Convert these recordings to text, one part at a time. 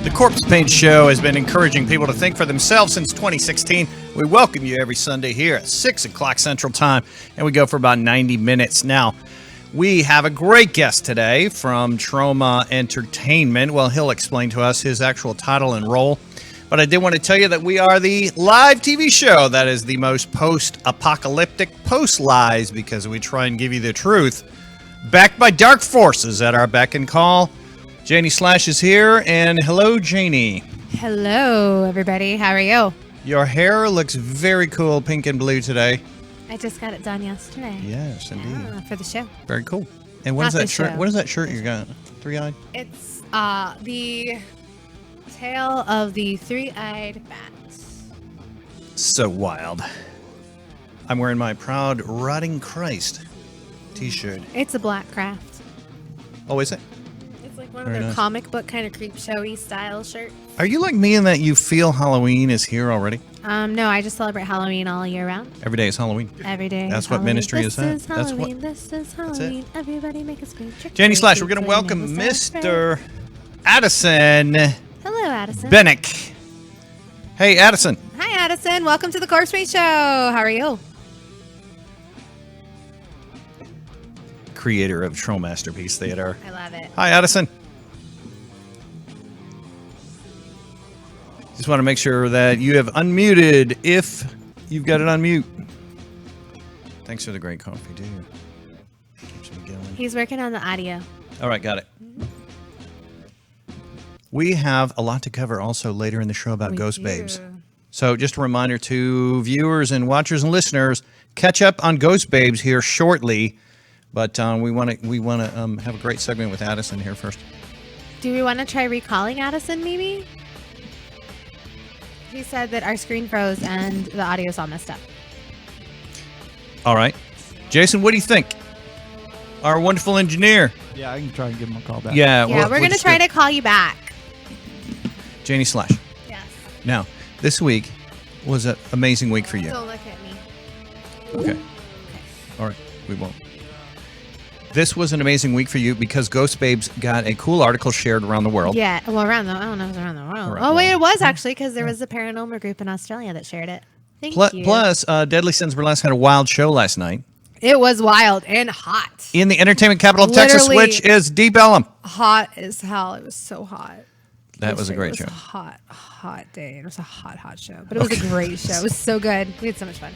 The Corpsepaint Show has been encouraging people to think for themselves since 2016. We welcome you every Sunday here at 6 o'clock Central Time, and we go for about 90 minutes. Now, we have a great guest today from TROMA Entertainment. Well, he'll explain to us his actual title and role. But I did want to tell you that we are the live TV show that is the most post-apocalyptic post-lies, because we try and give you the truth, backed by dark forces at our beck and call. Janie Slash is here, and hello, Janie. Hello, everybody. How are you? Your hair looks very cool, pink and blue today. I just got it done yesterday. Yes, indeed. Yeah, for the show. Very cool. And what is that shirt? What is that shirt you got? Three-eyed? It's the tail of the three-eyed bat. So wild. I'm wearing my Proud Rotting Christ t-shirt. It's a black craft. Oh, is it? It's like one of their comic book kind of creep showy style shirts. Are you like me in that you feel Halloween is here already? No, I just celebrate Halloween all year round. Every day is Halloween. Every day. That's what ministry is. This is Halloween. This is Halloween. Everybody make a scream. Janie Slash, we're going to welcome Mr. Addison. Hello, Addison. Bineek. Hey, Addison. Hi, Addison. Welcome to the Corpsepaint Show. How are you? Creator of Troll Masterpiece Theater. I love it. Hi, Addison. Just want to make sure that you have unmuted if you've got it on mute. Thanks for the great coffee, dude. Keeps me going. He's working on the audio. All right, got it. We have a lot to cover also later in the show about Ghost Babes. So just a reminder to viewers and watchers and listeners, catch up on Ghost Babes here shortly. But we want to have a great segment with Addison here first. Do we want to try recalling Addison, maybe? He said that our screen froze and the audio's all messed up. All right. Jason, what do you think? Our wonderful engineer. Yeah, I can try and give him a call back. Yeah, we're going to try to call you back. Janie Slash. Yes. Now, this week was an amazing week for you. Don't look at me. Okay. All right. We won't. This was an amazing week for you because Ghost Babes got a cool article shared around the world. Yeah, well, I don't know if it was around the world. Wait, it was actually, because there was a paranormal group in Australia that shared it. Thank you. Plus, Deadly Sins Burlesque had a wild show last night. It was wild and hot. In the entertainment capital of Texas, which is Deep Ellum. Hot as hell. It was so hot. That was a great show. It was a hot day. It was a hot show. But it was a great show. It was so good. We had so much fun.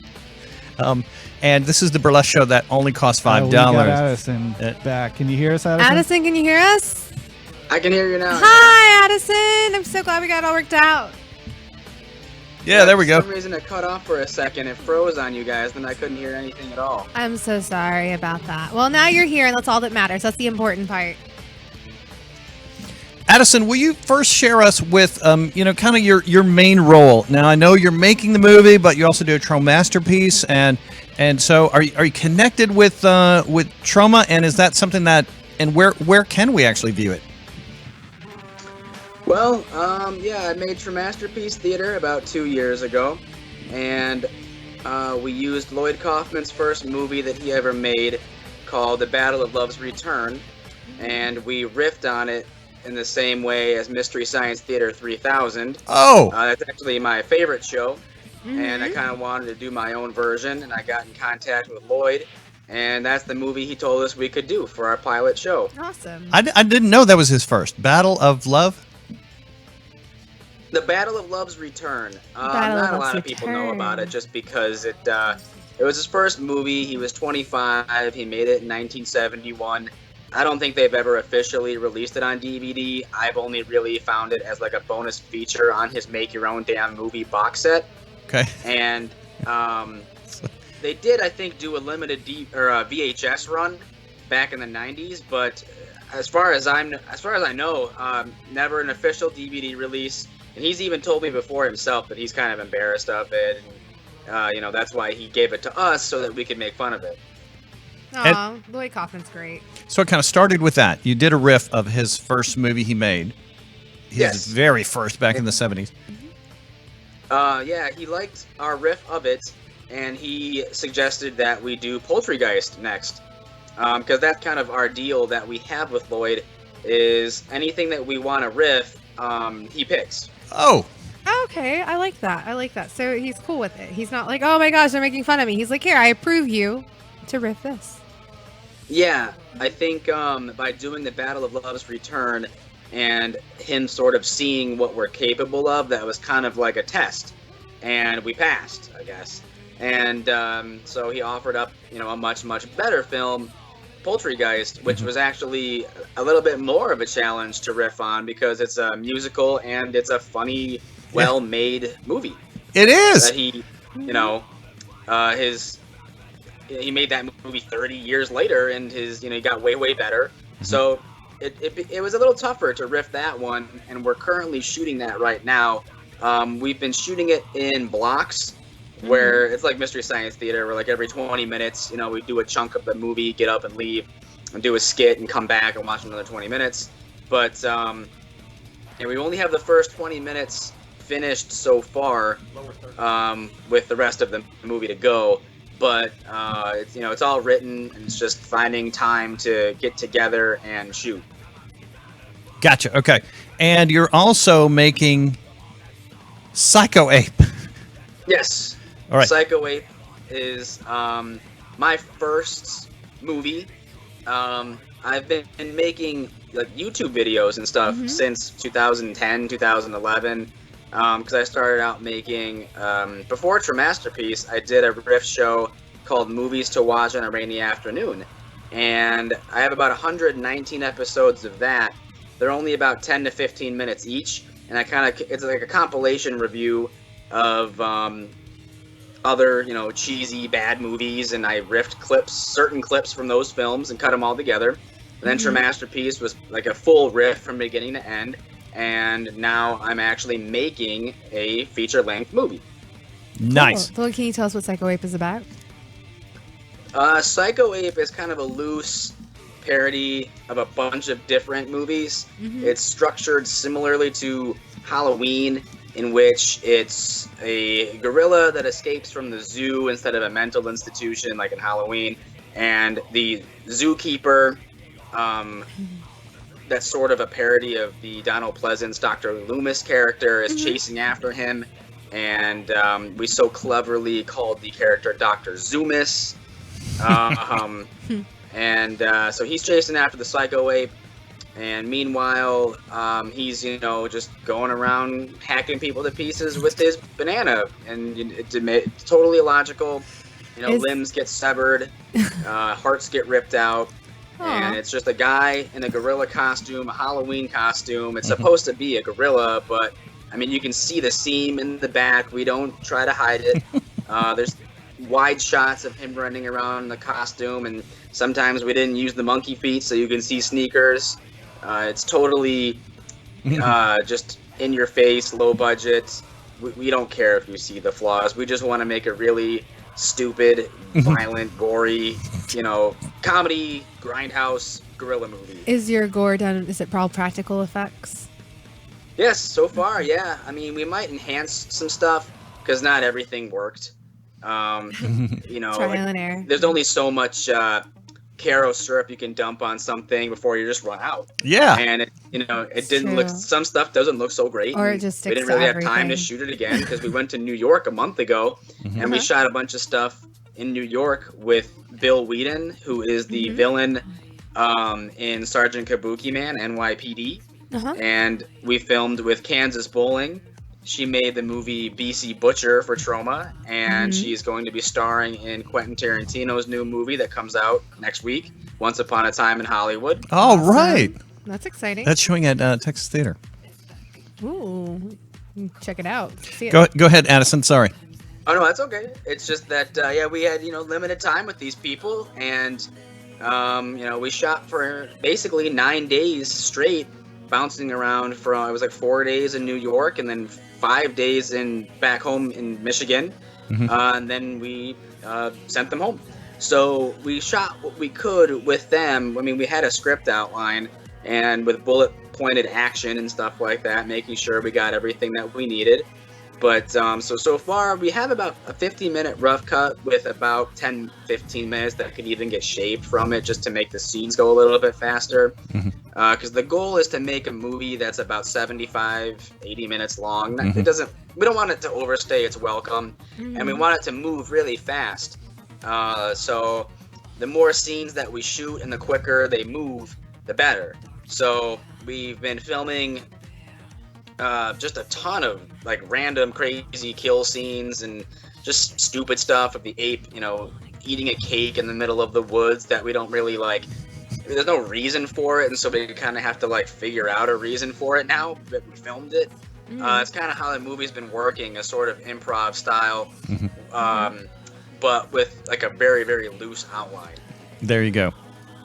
And this is the burlesque show that only costs $5. We got Addison back. Can you hear us, Addison? Addison, can you hear us? I can hear you now. Hi, Addison. I'm so glad we got it all worked out. Yeah, there we go. For some reason it cut off for a second. It froze on you guys, then I couldn't hear anything at all. I'm so sorry about that. Well, now you're here, and that's all that matters. That's the important part. Addison, will you first share us with, kind of your main role? Now, I know you're making the movie, but you also do a Troll Masterpiece, and so are you connected with Troma? And is that something that, and where can we actually view it? Well, yeah, I made Troma Masterpiece Theater about 2 years ago, and we used Lloyd Kaufman's first movie that he ever made, called The Battle of Love's Return, and we riffed on it in the same way as Mystery Science Theater 3000. Oh! That's actually my favorite show, and I kind of wanted to do my own version, and I got in contact with Lloyd, and that's the movie he told us we could do for our pilot show. Awesome. I didn't know that was his first. Battle of Love? The Battle of Love's Return. Not a lot of people know about it just because it was his first movie. He was 25. He made it in 1971. I don't think they've ever officially released it on DVD. I've only really found it as like a bonus feature on his Make Your Own Damn Movie box set. Okay. And they did, I think, do a limited VHS run back in the 90s, but as far as I know, never an official DVD release. And he's even told me before himself that he's kind of embarrassed of it. And, that's why he gave it to us so that we could make fun of it. Aw, Lloyd Kaufman's great. So it kind of started with that. You did a riff of his first movie he made. His very first back in the 70s. Yeah, he liked our riff of it, and he suggested that we do Poultrygeist next. Because that's kind of our deal that we have with Lloyd, is anything that we want to riff, he picks. Oh. Okay, I like that. I like that. So he's cool with it. He's not like, oh my gosh, they're making fun of me. He's like, here, I approve you to riff this. Yeah, I think by doing the Battle of Love's Return and him sort of seeing what we're capable of, that was kind of like a test. And we passed, I guess. And so he offered up, a much, much better film, Poultrygeist, which was actually a little bit more of a challenge to riff on because it's a musical and it's a funny, well-made movie. It is. That he, he made that movie 30 years later, and he got way, way better. So it was a little tougher to riff that one, and we're currently shooting that right now. We've been shooting it in blocks, where it's like Mystery Science Theater, where like every 20 minutes, we do a chunk of the movie, get up and leave, and do a skit and come back and watch another 20 minutes. But we only have the first 20 minutes finished so far, with the rest of the movie to go. But it's all written, and it's just finding time to get together and shoot. Gotcha. Okay, and you're also making Psycho Ape. Yes. All right. Psycho Ape is my first movie. I've been making like YouTube videos and stuff since 2010, 2011. Because I started out making, before Tremasterpiece, I did a riff show called Movies to Watch on a Rainy Afternoon. And I have about 119 episodes of that. They're only about 10 to 15 minutes each. And it's like a compilation review of other, cheesy, bad movies. And I riffed certain clips from those films and cut them all together. And then Tremasterpiece was like a full riff from beginning to end. And now I'm actually making a feature-length movie. Nice. Cool. Can you tell us what Psycho Ape is about? Psycho Ape is kind of a loose parody of a bunch of different movies. It's structured similarly to Halloween, in which it's a gorilla that escapes from the zoo instead of a mental institution like in Halloween. And the zookeeper... that's sort of a parody of the Donald Pleasance Dr. Loomis character is chasing after him, and we so cleverly called the character Dr. Zoomis. So he's chasing after the Psycho Ape, and meanwhile he's just going around hacking people to pieces with his banana, and it's totally illogical. Limbs get severed, hearts get ripped out. And it's just a guy in a gorilla costume, a Halloween costume. It's supposed to be a gorilla, but, you can see the seam in the back. We don't try to hide it. There's wide shots of him running around in the costume, and sometimes we didn't use the monkey feet, so you can see sneakers. It's totally just in your face, low budget. We don't care if you see the flaws. We just want to make a really stupid, violent, gory, comedy, grindhouse, gorilla movie. Is your gore done? Is it all practical effects? Yes, so far, yeah. We might enhance some stuff because not everything worked. Trial and error. There's only so much Caro syrup you can dump on something before you just run out. Yeah. And it didn't look. Some stuff doesn't look so great. Or it just sticks. We didn't really have time to shoot it again because we went to New York a month ago, and we shot a bunch of stuff in New York with Bill Whedon, who is the villain in Sergeant Kabuki Man, NYPD. And we filmed with Kansas Bowling. She made the movie BC Butcher for Troma, and she's going to be starring in Quentin Tarantino's new movie that comes out next week, Once Upon a Time in Hollywood. All right. That's exciting. That's showing at Texas Theater. Ooh. Check it out. See it. Go ahead, Addison. Sorry. Oh, no, that's okay. It's just that, we had, limited time with these people, and, we shot for basically 9 days straight, bouncing around it was like 4 days in New York, and then 5 days back home in Michigan, and then we sent them home. So we shot what we could with them. We had a script outline, and with bullet-pointed action and stuff like that, making sure we got everything that we needed. But so far, we have about a 15-minute rough cut with about 10, 15 minutes that could even get shaved from it just to make the scenes go a little bit faster. because the goal is to make a movie that's about 75, 80 minutes long. It doesn't. We don't want it to overstay its welcome, and we want it to move really fast. So the more scenes that we shoot and the quicker they move, the better. So we've been filming just a ton of like random crazy kill scenes and just stupid stuff of the ape, eating a cake in the middle of the woods that we don't really like. There's no reason for it, and so we kind of have to like figure out a reason for it now that we filmed it. It's kind of how the movie's been working, a sort of improv style, but with like a very, very loose outline. There you go.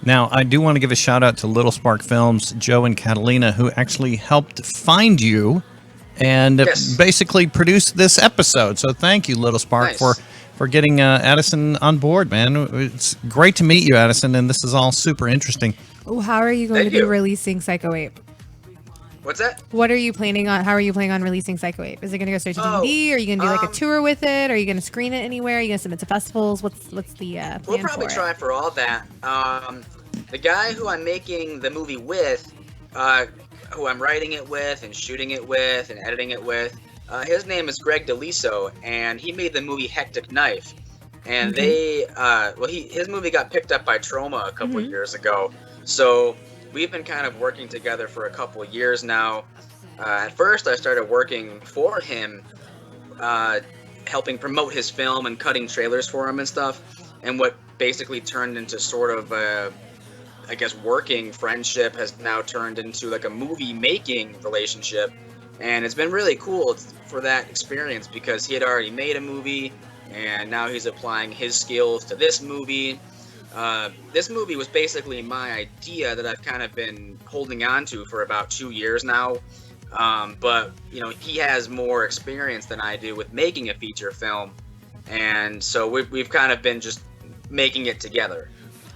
Now, I do want to give a shout out to Little Spark Films, Joe and Catalina, who actually helped find you and basically produce this episode. So thank you, Little Spark, for getting Addison on board, man. It's great to meet you, Addison, and this is all super interesting. Oh, how are you going to be releasing Psycho Ape? What's that? What are you planning on? How are you planning on releasing Psycho Ape? Is it going to go straight to DVD? Are you going to do like a tour with it? Are you going to screen it anywhere? Are you going to submit to festivals? What's the plan? We'll probably try for all that. The guy who I'm making the movie with, who I'm writing it with and shooting it with and editing it with, his name is Greg DeLiso, and he made the movie Hectic Knife. And his movie got picked up by Troma a couple years ago. So we've been kind of working together for a couple of years now. At first, I started working for him, helping promote his film and cutting trailers for him and stuff. And what basically turned into sort of working friendship has now turned into like a movie making relationship. And it's been really cool for that experience because he had already made a movie and now he's applying his skills to this movie. This movie was basically my idea that I've kind of been holding on to for about 2 years now. But he has more experience than I do with making a feature film. And so we've kind of been just making it together.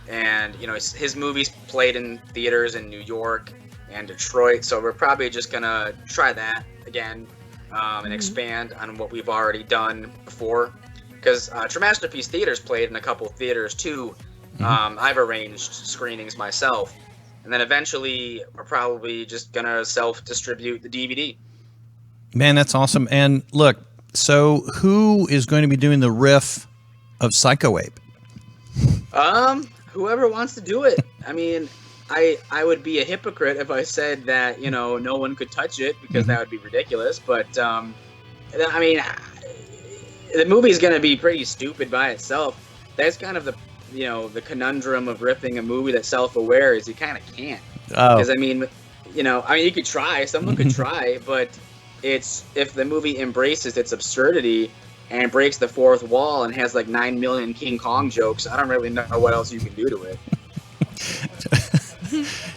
And, his movies played in theaters in New York and Detroit, so we're probably just gonna try that again and expand on what we've already done before. Because Tremasterpiece Theaters played in a couple theaters too. I've arranged screenings myself, and then eventually we're probably just gonna self-distribute the DVD. Man, that's awesome. And look, so who is going to be doing the riff of Psycho Ape? Whoever wants to do it. I mean, I would be a hypocrite if I said that, no one could touch it because that would be ridiculous. But, I mean, the movie's going to be pretty stupid by itself. That's kind of the conundrum of riffing a movie that's self-aware is you kind of can't. Because, I mean, you could try. Someone could try, but if the movie embraces its absurdity and breaks the fourth wall and has like 9 million King Kong jokes, I don't really know what else you can do to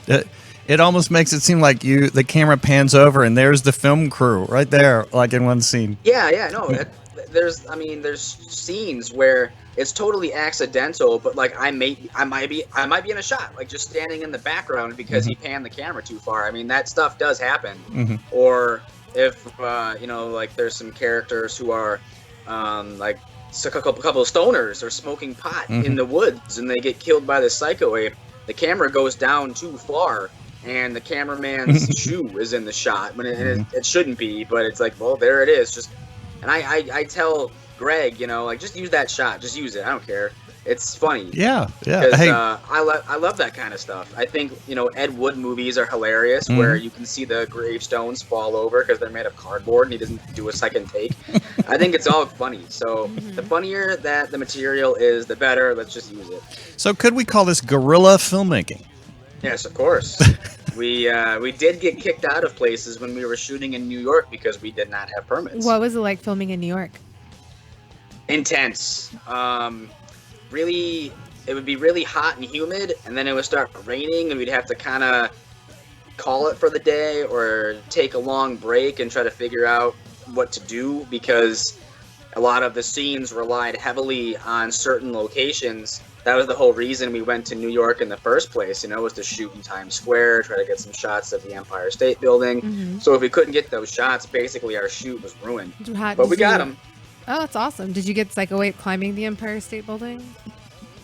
it. It almost makes it seem like the camera pans over and there's the film crew right there, like in one scene. There's scenes where it's totally accidental, but like I might be in a shot, like just standing in the background because he panned the camera too far. I mean, that stuff does happen. Or if like there's some characters who are like a couple of stoners or smoking pot in the woods and they get killed by the Psycho Ape, the camera goes down too far and the cameraman's shoe is in the shot when it shouldn't be, but it's like, well, there it is. And I tell Greg, like, just use that shot, just use it, I don't care, it's funny. Yeah. Hey. I love that kind of stuff. I think Ed Wood movies are hilarious where you can see the gravestones fall over because they're made of cardboard and he doesn't do a second take. I think it's all funny. So the funnier that the material is, the better. Let's just use it. So could we call this guerrilla filmmaking? Yes, of course. We did get kicked out of places when we were shooting in New York because we did not have permits. What was it like filming in New York? Intense. Really, it would be really hot and humid, and then it would start raining, and we'd have to kind of call it for the day or take a long break and try to figure out what to do because a lot of the scenes relied heavily on certain locations. That was the whole reason we went to New York in the first place, was to shoot in Times Square, try to get some shots of the Empire State Building. So if we couldn't get those shots, basically our shoot was ruined. But we got them. Oh, that's awesome. Did you get Psycho Ape climbing the Empire State Building?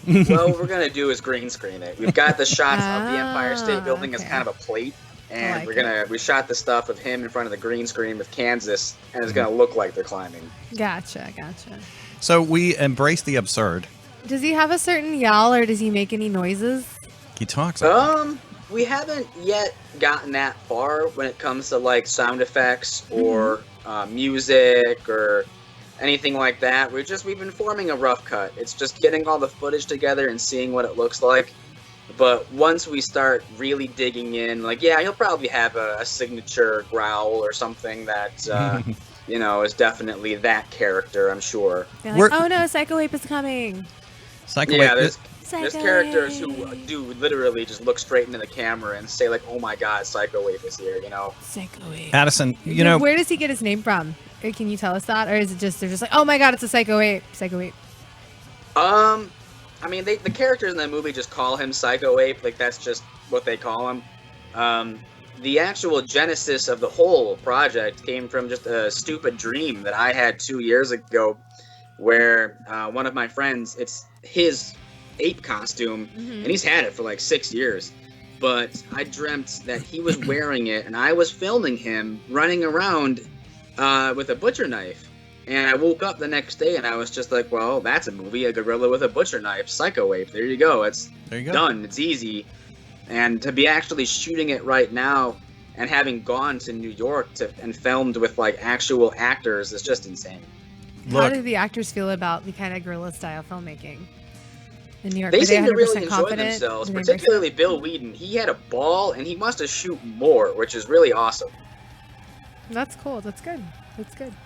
Well, what we're gonna do is green screen it. We've got the shots of the Empire State Building as kind of a plate, and we shot the stuff of him in front of the green screen with Kansas, and it's gonna look like they're climbing. Gotcha. So we embrace the absurd. Does he have a certain yell, or does he make any noises? He talks. We haven't yet gotten that far when it comes to like sound effects or music or anything like that. We've been forming a rough cut. It's just getting all the footage together and seeing what it looks like. But once we start really digging in, like, yeah, he'll probably have a signature growl or something that, is definitely that character, I'm sure. Like, oh no, Psycho Ape is coming. There's characters who do literally just look straight into the camera and say like, "Oh my God, Psycho Ape is here," Psycho Ape. Addison, where does he get his name from? Or can you tell us that, or is it just they're just like, "Oh my God, it's a Psycho Ape." Psycho Ape. I mean, the characters in the movie just call him Psycho Ape. Like that's just what they call him. The actual genesis of the whole project came from just a stupid dream that I had 2 years ago, where one of my friends, it's his ape costume, and he's had it for like 6 years, but I dreamt that he was wearing it and I was filming him running around with a butcher knife, and I woke up the next day and I was just like, well, that's a movie, a gorilla with a butcher knife, Psycho Ape. There you go. Done. It's easy. And to be actually shooting it right now and having gone to New York and filmed with like actual actors is just insane. How do the actors feel about the kind of guerrilla style filmmaking in New York? They seem to really enjoy themselves, particularly Bill Whedon. He had a ball, and he wants to shoot more, which is really awesome. That's cool. That's good.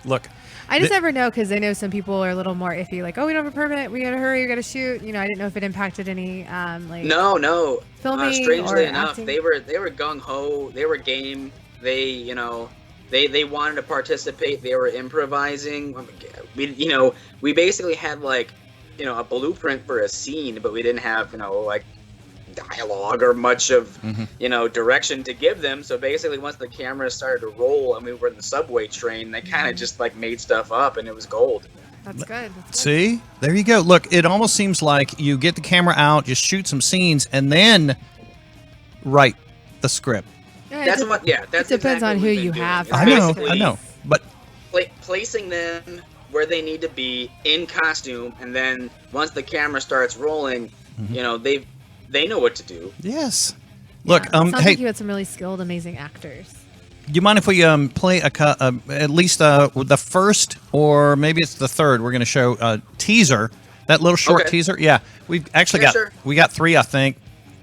Look, I just never know, because I know some people are a little more iffy, like, oh, we don't have a permit, we gotta hurry, we gotta shoot. I didn't know if it impacted any No. Filming strangely or enough, acting? they were gung ho. They were game. They they wanted to participate. They were improvising. We basically had like a blueprint for a scene, but we didn't have like dialogue or much of direction to give them. So basically, once the camera started to roll and we were in the subway train, they kind of just like made stuff up, and it was gold. That's good. See, there you go. Look, it almost seems like you get the camera out, just shoot some scenes, and then write the script. That depends exactly on who you have. I know, but placing them where they need to be in costume, and then once the camera starts rolling, they know what to do. Yes. Look, sounds hey, like you had some really skilled, amazing actors. Do you mind if we play at least the first, or maybe it's the third? We're going to show a teaser, that little short teaser. Yeah, we've actually got 3, I think.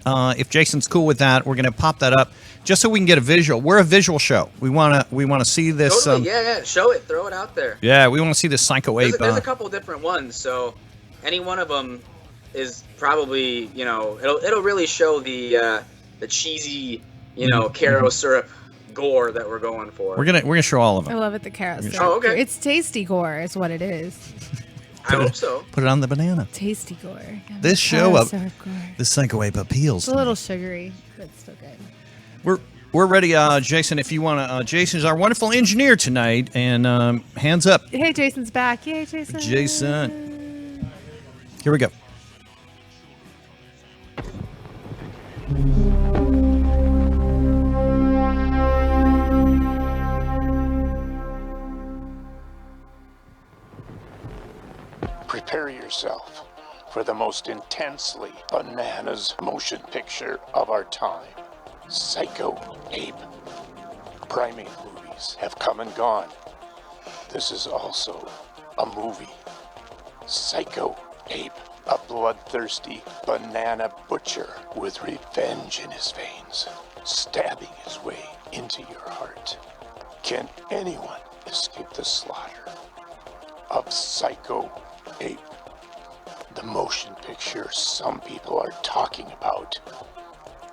If Jason's cool with that, we're going to pop that up just so we can get a visual. We're a visual show. We want to see this. Totally, show it, throw it out there. Yeah, we want to see this Psycho Ape. There's a couple different ones, so any one of them is probably it'll really show the cheesy Caro syrup gore that we're going for. We're gonna show all of them. I love it, the Caro syrup. Oh, okay. It's tasty gore, is what it is. I hope so. Put it on the banana. Tasty gore. This show up, the Psycho Ape appeals. It's a little sugary, but still good. We're ready, Jason. If you want to, Jason's our wonderful engineer tonight, and hands up. Hey, Jason's back. Yay, Jason. Jason. Here we go. Prepare yourself for the most intensely bananas motion picture of our time, Psycho Ape. Primate movies have come and gone. This is also a movie. Psycho Ape, a bloodthirsty banana butcher with revenge in his veins, stabbing his way into your heart. Can anyone escape the slaughter of Psycho Ape? The motion picture some people are talking about.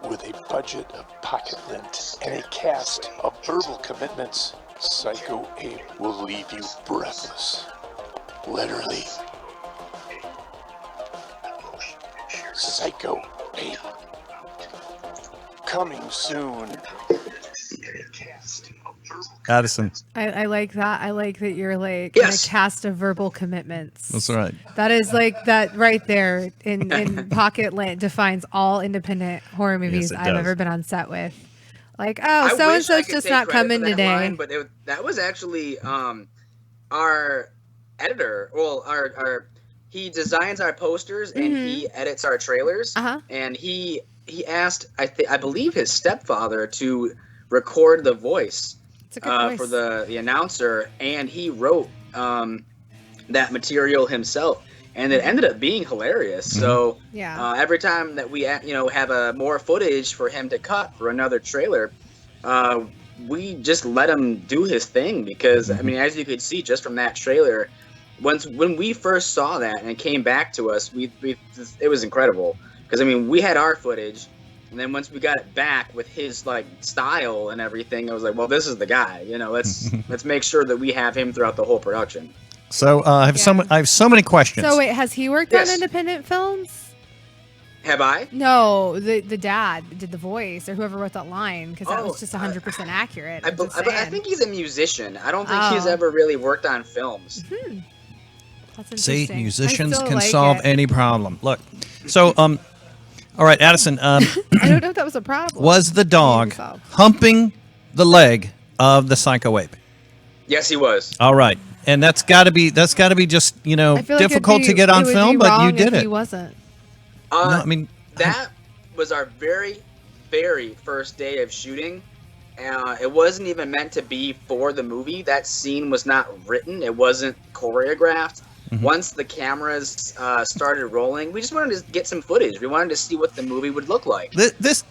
With a budget of pocket lint and a cast of verbal commitments, Psycho Ape will leave you breathless. Literally. Psycho Ape. Coming soon. Addison. I like that. I like that you're like Yes. in a cast of verbal commitments. That's right. That is like that right there in Pocket Lint defines all independent horror movies it I've does. ever been on set with. Like, I oh, so and wish I so's could just take not credit coming for that today. line, but that was actually our editor. Well, our he designs our posters and he edits our trailers. Uh-huh. And he asked I believe his stepfather to record the voice, It's a good voice. for the announcer, and he wrote that material himself. And it ended up being hilarious. So Yeah. every time that we have more footage for him to cut for another trailer, we just let him do his thing because I mean, as you could see just from that trailer, when we first saw that and it came back to us, it was incredible because I mean we had our footage, and then once we got it back with his like style and everything, I was like, well, this is the guy. Let's make sure that we have him throughout the whole production. So I have so many questions. So wait, has he worked Yes. on independent films? Have I? No, the dad did the voice or whoever wrote that line because that Oh, was just 100% accurate. I I'm just think saying. he's a musician. I don't think he's Oh. ever really worked on films. That's See, interesting. musicians I still can like solve it. any problem. Look, so all right, Addison. I don't know if that was a problem. Was the dog Solved. humping the leg of the Psycho Ape? Yes, he was. All right, and that's got to be just I feel like it'd difficult to be- get on it would film, be but you wrong did if it. He wasn't. No, I mean That was our very, very first day of shooting. It wasn't even meant to be for the movie. That scene was not written. It wasn't choreographed. Once the cameras started rolling, we just wanted to get some footage. We wanted to see what the movie would look like. this.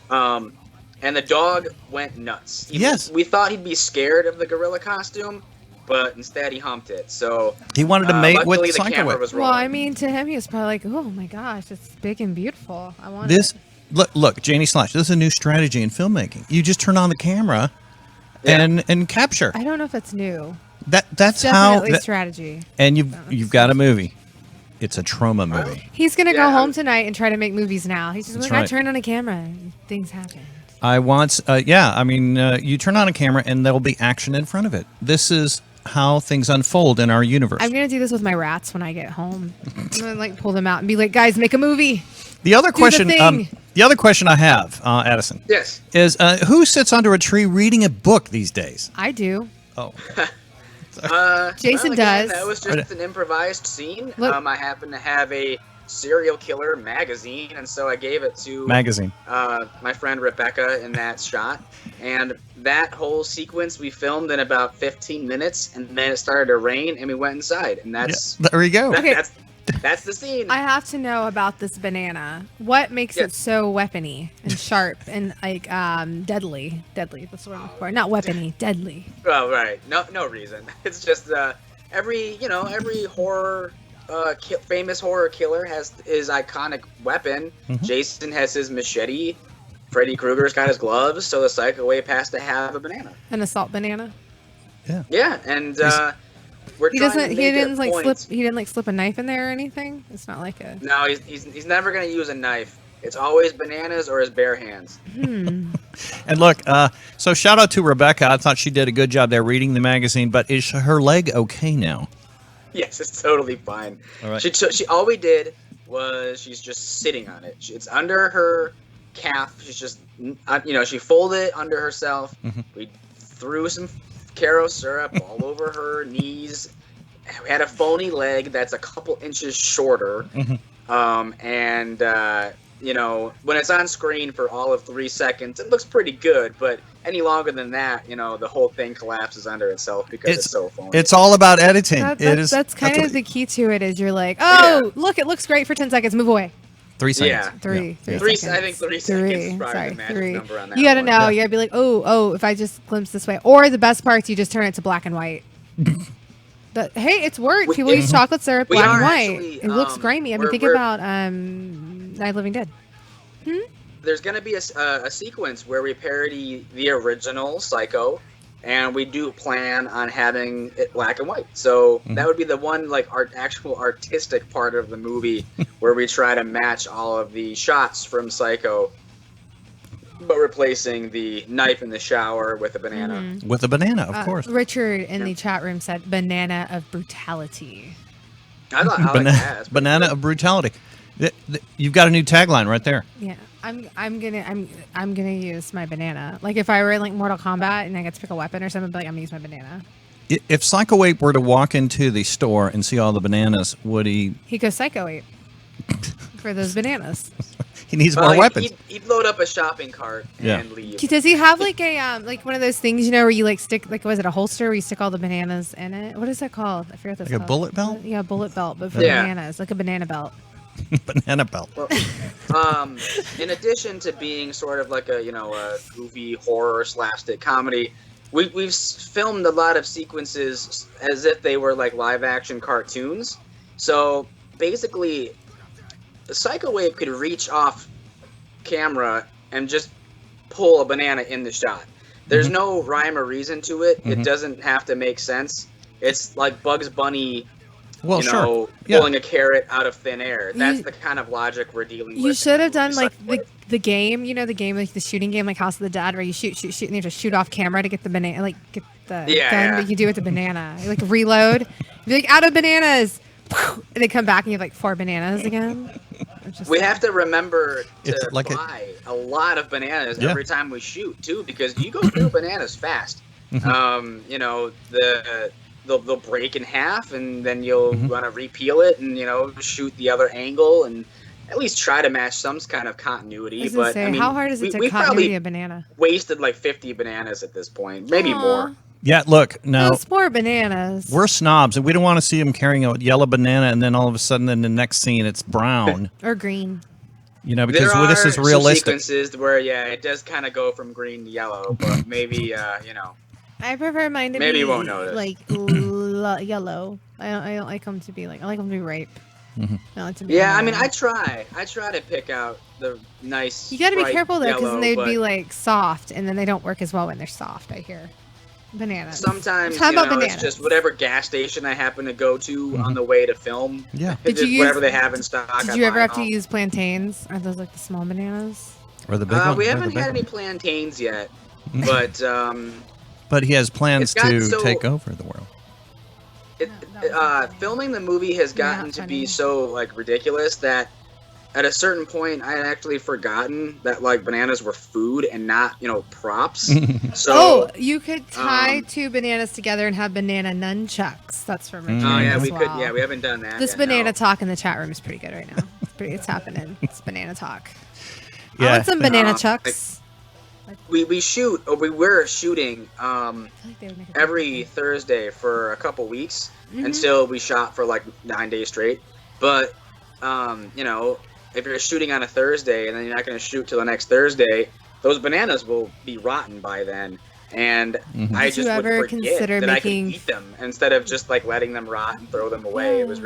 And the dog went nuts. Yes. We thought he'd be scared of the gorilla costume, but instead he humped it. So He wanted to mate with luckily the Psycho camera Ape. was Well, rolling. I mean, to him, he was probably like, "Oh my gosh, it's big and beautiful. I want This it." look, Janie Slash. This is a new strategy in filmmaking. You just turn on the camera and capture. I don't know if that's new. That's how. Definitely strategy. And you've got a movie. It's a trauma movie. He's gonna Yeah, go home I'm- tonight and try to make movies now. He's just That's like, I right. turned on a camera and things happen. I want. You turn on a camera and there'll be action in front of it. This is how things unfold in our universe. I'm gonna do this with my rats when I get home. I'm gonna like pull them out and be like, guys, make a movie. The other question, thing. the other question I have, Addison, Yes. is who sits under a tree reading a book these days? I do. Oh, Jason again, does. That was just an improvised scene. Look. I happen to have a serial killer magazine, and so I gave it to magazine. my friend Rebecca in that shot. And that whole sequence we filmed in about 15 minutes, and then it started to rain, and we went inside. And that's There we go. Okay. that's the scene. I have to know about this banana. What makes it Yes. so weapony and sharp and like deadly? Deadly. That's what I'm looking for. Not weapony. Deadly. Oh, right. No reason. It's just every horror famous horror killer has his iconic weapon. Jason has his machete. Freddy Krueger's got his gloves. So the Psycho Ape has to have a banana. An assault banana. Yeah, and we're He trying doesn't. to He make it a didn't like point. slip. He didn't like slip a knife in there or anything. It's not like a. No, he's never gonna use a knife. It's always bananas or his bare hands. And look, so shout out to Rebecca. I thought she did a good job there reading the magazine. But is her leg okay now? Yes, it's totally fine. All right. She all we did was she's just sitting on it. It's under her calf. She's just she folded it under herself. We threw some Caro syrup all over her knees. We had a phony leg that's a couple inches shorter. When it's on screen for all of 3 seconds, it looks pretty good. But any longer than that, the whole thing collapses under itself because it's so phony. It's all about editing. That's kind of the key to it. Is you're like, oh, look, it looks great for 10 seconds. Move away. 3 seconds. Yeah. Three I seconds. think 3 seconds is probably Sorry, the magic 3. number on that You gotta one. know. You gotta be like, oh, if I just glimpse this way. Or the best parts, you just turn it to black and white. But hey, it's worked. People use chocolate syrup, We black are and white. actually, It looks grimy. I mean, think we're- about Night of the Living Dead. There's going to be a sequence where we parody the original Psycho, and we do plan on having it black and white. So that would be the one actual artistic part of the movie where we try to match all of the shots from Psycho but replacing the knife in the shower with a banana. Mm-hmm. With a banana, of course. Richard in the chat room said banana of brutality. I like that. That's pretty Banana good. of brutality. You've got a new tagline right there. Yeah, I'm gonna use my banana. Like if I were in like Mortal Kombat and I get to pick a weapon or something, I'd be like, I'm gonna use my banana. If Psycho Ape were to walk into the store and see all the bananas, would he? He goes Psycho Ape for those bananas. He needs more weapons. He'd load up a shopping cart and leave. Does he have like a like one of those things, you know, where you like stick like, was it a holster where you stick all the bananas in it? What is that called? I forget what that's Like a called. bullet belt? Yeah, bullet belt, but for Yeah. bananas, like a banana belt. Banana belt. Well, in addition to being sort of like a a goofy horror slapstick comedy, we've filmed a lot of sequences as if they were like live action cartoons. So basically, the Psycho Ape could reach off camera and just pull a banana in the shot. There's no rhyme or reason to it. It doesn't have to make sense. It's like Bugs Bunny. Well, sure. Pulling a carrot out of thin air. That's the kind of logic we're dealing with. You should have done like Psycho Ape. the game, you know, the game like the shooting game, like House of the Dead, where you shoot, and you have to shoot off camera to get the banana, like get the gun. But you do with the banana, you, like reload. You're like, out of bananas, and they come back and you have like 4 bananas again. We have to remember to like buy a lot of bananas every time we shoot too, because you go through bananas fast. They'll break in half, and then you'll want to repeel it and shoot the other angle and at least try to match some kind of continuity. But I mean, how hard is it to we continuity probably a banana? wasted like 50 bananas at this point, maybe more. Yeah, look, no. Those 4 bananas. We're snobs, and we don't want to see him carrying a yellow banana, and then all of a sudden, in the next scene, it's brown. Or green. Because there are this is some realistic. sequences where it does kind of go from green to yellow, but maybe I prefer mine to maybe be you won't notice. like yellow. I don't like them to be like, I like them to be ripe. I like to be Yeah, I mean, yellow. I try to pick out the nice. You got to be bright careful though, because yellow, then they'd but be like soft, and then they don't work as well when they're soft. I hear bananas. Sometimes How about it's bananas? just whatever gas station I happen to go to on the way to film. Yeah. It's Did you just whatever use- they have in stock. Did I you ever buy have to home. use plantains? Are those like the small bananas? Or the big one. We or haven't the big had any one. plantains yet, but But he has plans It's got to so- take over the world. filming the movie has gotten Not to funny. be so like ridiculous that at a certain point I had actually forgotten that like bananas were food and not props. So you could tie um, 2 bananas together and have banana nunchucks. That's from Richard. oh yeah, as we well. could. Yeah, we haven't done that. This yet, banana no. talk in the chat room is pretty good right now. It's happening. It's banana talk. I Yeah. want some banana Uh, chucks. We shoot, or we were shooting I feel like they would make a good every thing. Thursday for a couple weeks Mhm. until we shot for like 9 days straight. But if you're shooting on a Thursday and then you're not going to shoot till the next Thursday, those bananas will be rotten by then. And I Did you just would ever forget consider that making- I could eat them instead of just like letting them rot and throw them away. It was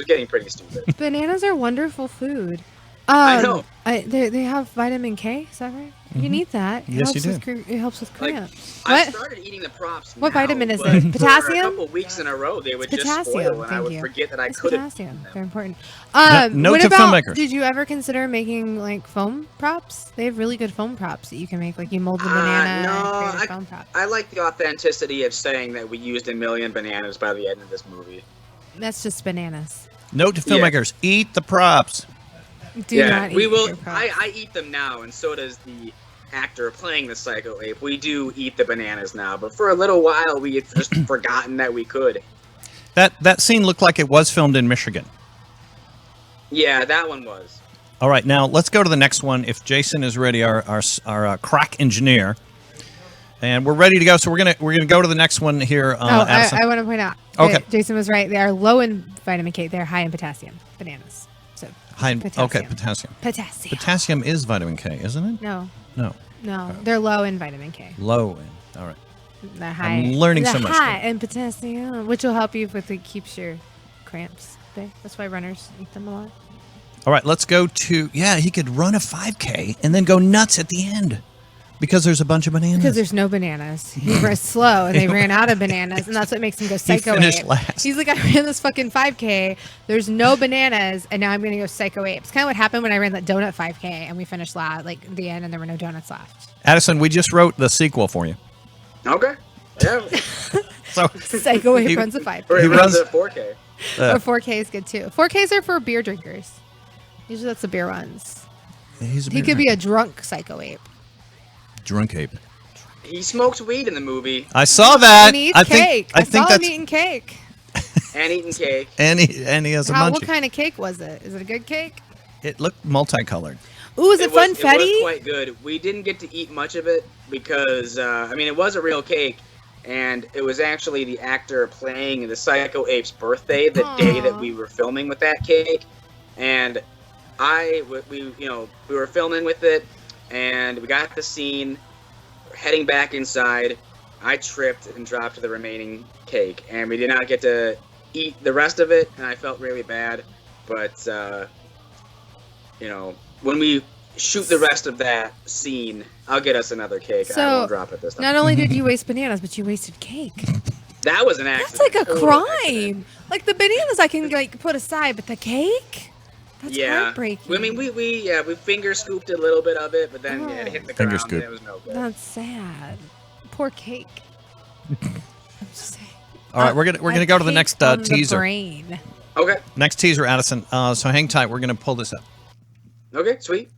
getting pretty stupid. Bananas are wonderful food. I know. They have vitamin K. Is that right? You need that. It Yes, helps you with do. It helps with Like, cramps. I What? started eating the props. What now, vitamin is but it? For a Potassium? couple weeks in a row, they would It's just potassium. spoil, and I Thank would you. forget that I It's couldn't. potassium. They're important. Note What to about? filmmakers. Did you ever consider making like foam props? They have really good foam props that you can make. Like you mold the banana and create a foam prop. I like the authenticity of saying that we used 1 million bananas by the end of this movie. That's just bananas. Note to Yeah. filmmakers: eat the props. Do not eat we will. your props. I eat them now, and so does the actor playing the Psycho Ape. We do eat the bananas now, but for a little while we had just forgotten that we could. That scene looked like it was filmed in Michigan. Yeah, that one was. All right, now let's go to the next one. If Jason is ready, our crack engineer, and we're ready to go. So we're gonna go to the next one here. Addison. I want to point out. Okay. that Jason was right. They are low in vitamin K. They're high in potassium. Bananas. So High in- potassium. okay, potassium. Potassium. Potassium is vitamin K, isn't it? No, No, they're low in vitamin K. low in. All right. They're high. learning so they're much high today. in potassium, which will help you with it keeps your cramps. That's why runners eat them a lot. All right, let's go to he could run a 5K and then go nuts at the end. Because there's a bunch of bananas. Because there's no bananas. He was slow, and they ran out of bananas, and that's what makes him go psycho finished ape. last. He's like, I ran this fucking 5K. There's no bananas, and now I'm going to go psycho ape. It's kind of what happened when I ran that donut 5K, and we finished like the end, and there were no donuts left. Addison, we just wrote the sequel for you. Okay. Yeah. So Psycho ape runs a 5K. Or he runs a 4K. Or 4K is good too. 4Ks are for beer drinkers. Usually that's the beer ones. He could be a drunk psycho ape. Drunk ape. He smokes weed in the movie. Oh, I saw that. And he eats cake. I think saw that's him eating cake. And eating cake. and he has a munchie. What kind of cake was it? Is it a good cake? It looked multicolored. Ooh, is it funfetti? It was quite good. We didn't get to eat much of it because, it was a real cake, and it was actually the actor playing the Psycho Ape's birthday the day that we were filming with that cake, and we were filming with it, and we got the scene, heading back inside. I tripped and dropped the remaining cake, and we did not get to eat the rest of it, and I felt really bad, but, when we shoot the rest of that scene, I'll get us another cake. So, I won't drop it this time. Not only did you waste bananas, but you wasted cake. That was an accident. That's like a Total crime. accident. Like the bananas I can put aside, but the cake? That's heartbreaking. I mean, we finger scooped a little bit of it, but then it hit the Finger ground scoop. and it was no good. That's sad. Poor cake. I'm just saying. All right, we're gonna go to the next teaser. Brain. Okay. Next teaser, Addison. So hang tight. We're gonna pull this up. Okay, sweet.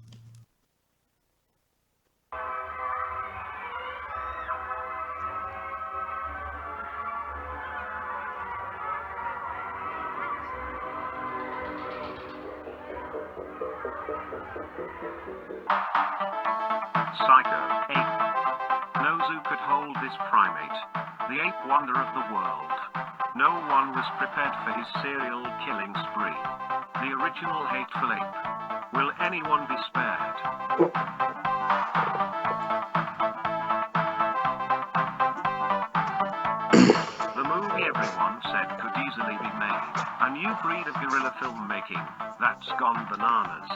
Psycho Ape. Knows who could hold this primate, the ape wonder of the world. No one was prepared for his serial killing spree. The original hateful ape. Will anyone be spared? The movie everyone said could easily be made. A new breed of guerrilla filmmaking that's gone bananas.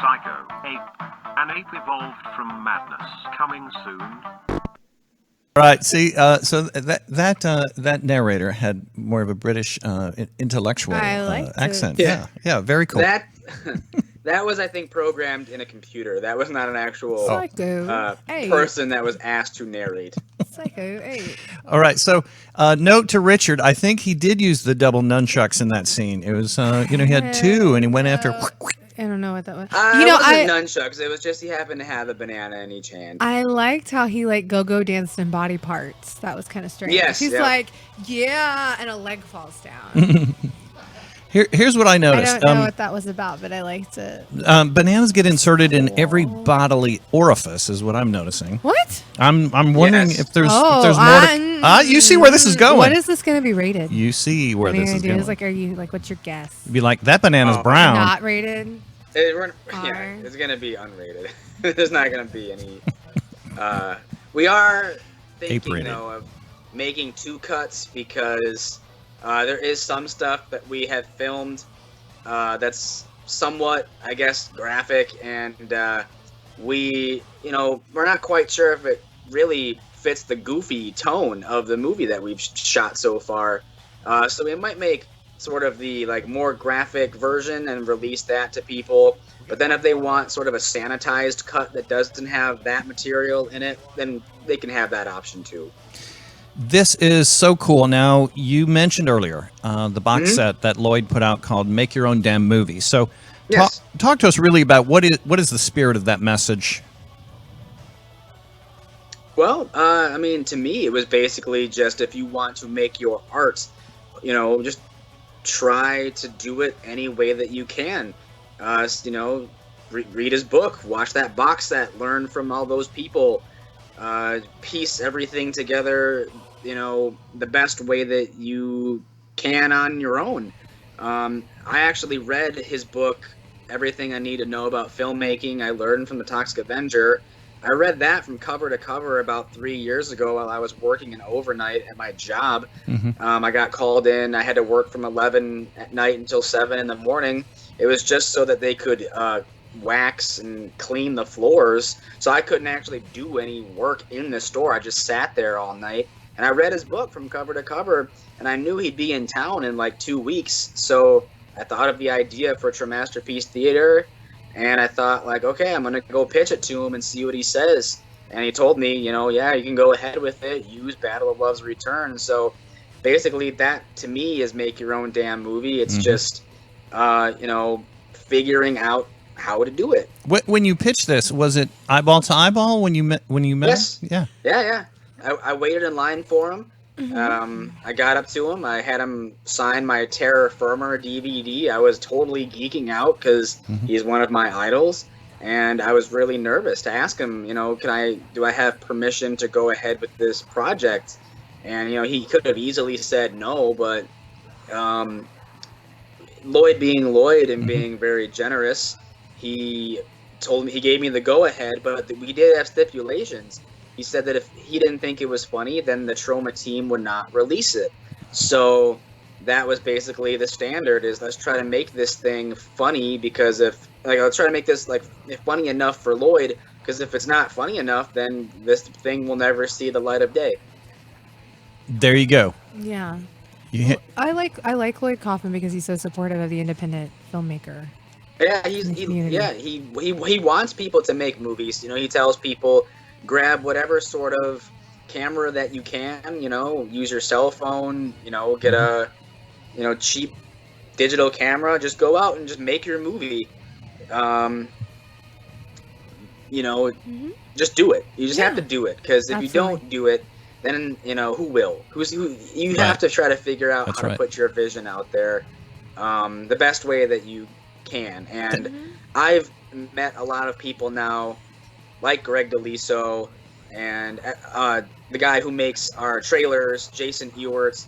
Psycho Ape. An ape evolved from madness. Coming soon. All right. See, so that narrator had more of a British intellectual accent. Yeah, very cool. That was, I think, programmed in a computer. That was not an actual Psycho person that was asked to narrate. Psycho Ape. All right. So, note to Richard. I think he did use the double nunchucks in that scene. It was, he had two, and he went after. I don't know what that was. It wasn't nunchucks. It was just he happened to have a banana in each hand. I liked how he go-go danced in body parts. That was kind of strange. Yes, he's yeah. like, yeah, and a leg falls down. Here's what I noticed. I don't know what that was about, but I liked it. Bananas get inserted in every bodily orifice, is what I'm noticing. What? I'm wondering if there's more. You see where this is going. What is this going to be rated? You see where this is going. Like, are you what's your guess? Be like, that banana's brown. Not rated. It's gonna be unrated. There's not gonna be any. We are thinking though of making 2 cuts because there is some stuff that we have filmed that's somewhat, I guess, graphic, and we're not quite sure if it really fits the goofy tone of the movie that we've shot so far. So we might make sort of the more graphic version and release that to people. But then if they want sort of a sanitized cut that doesn't have that material in it, then they can have that option too. This is so cool. Now, you mentioned earlier the box set that Lloyd put out called Make Your Own Damn Movie. So talk to us really about what is the spirit of that message? Well, to me, it was basically just if you want to make your art, just try to do it any way that you can. Read his book, watch that box set, learn from all those people, piece everything together, the best way that you can on your own. I actually read his book, Everything I Need to Know About Filmmaking. I learned from the Toxic Avenger. I read that from cover to cover about 3 years ago while I was working an overnight at my job. I got called in. I had to work from 11 at night until 7 in the morning. It was just so that they could wax and clean the floors, so I couldn't actually do any work in the store. I just sat there all night, and I read his book from cover to cover, and I knew he'd be in town in like 2 weeks, so I thought of the idea for Tremasterpiece Theater, and I thought, like, okay, I'm gonna go pitch it to him and see what he says. And he told me, you know, yeah, you can go ahead with it, use Battle of Love's Return. So basically that, to me, is make your own damn movie. It's just, you know, figuring out how to do it. When you pitched this, was it eyeball to eyeball when you met? Yes. Him? Yeah. I waited in line for him. I got up to him. I had him sign my Terror Firmer DVD. I was totally geeking out because he's one of my idols. And I was really nervous to ask him, you know, do I have permission to go ahead with this project? And, you know, he could have easily said no, but Lloyd being Lloyd and being very generous, he gave me the go ahead, but we did have stipulations. He said that if he didn't think it was funny, then the Troma team would not release it. So that was basically the standard, is let's try to make this thing funny, because let's try to make this like funny enough for Lloyd, because if it's not funny enough, then this thing will never see the light of day. There you go. Yeah. I like Lloyd Kaufman because he's so supportive of the independent filmmaker. Yeah, he wants people to make movies. You know, he tells people, grab whatever sort of camera that you can, you know, use your cell phone, you know, get a, you know, cheap digital camera, just go out and just make your movie. You know, just do it. You just have to do it, because if you don't do it, then, you know, who will? You have to try to figure out how to put your vision out there the best way that you can. And I've met a lot of people now, like Greg DeLiso, and the guy who makes our trailers, Jason Ewerts,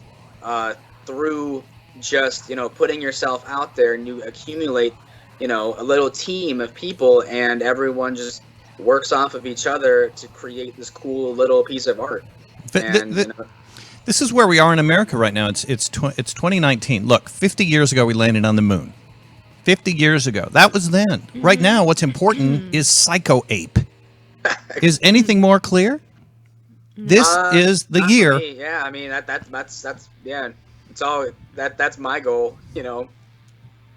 through just, you know, putting yourself out there, and you accumulate, you know, a little team of people, and everyone just works off of each other to create this cool little piece of art. This is where we are in America right now. It's 2019. Look, 50 years ago we landed on the moon. 50 years ago. That was then. Right now, what's important is Psycho Ape. Is anything more clear? This is the year. Yeah, I mean that's yeah. It's all that's my goal, you know.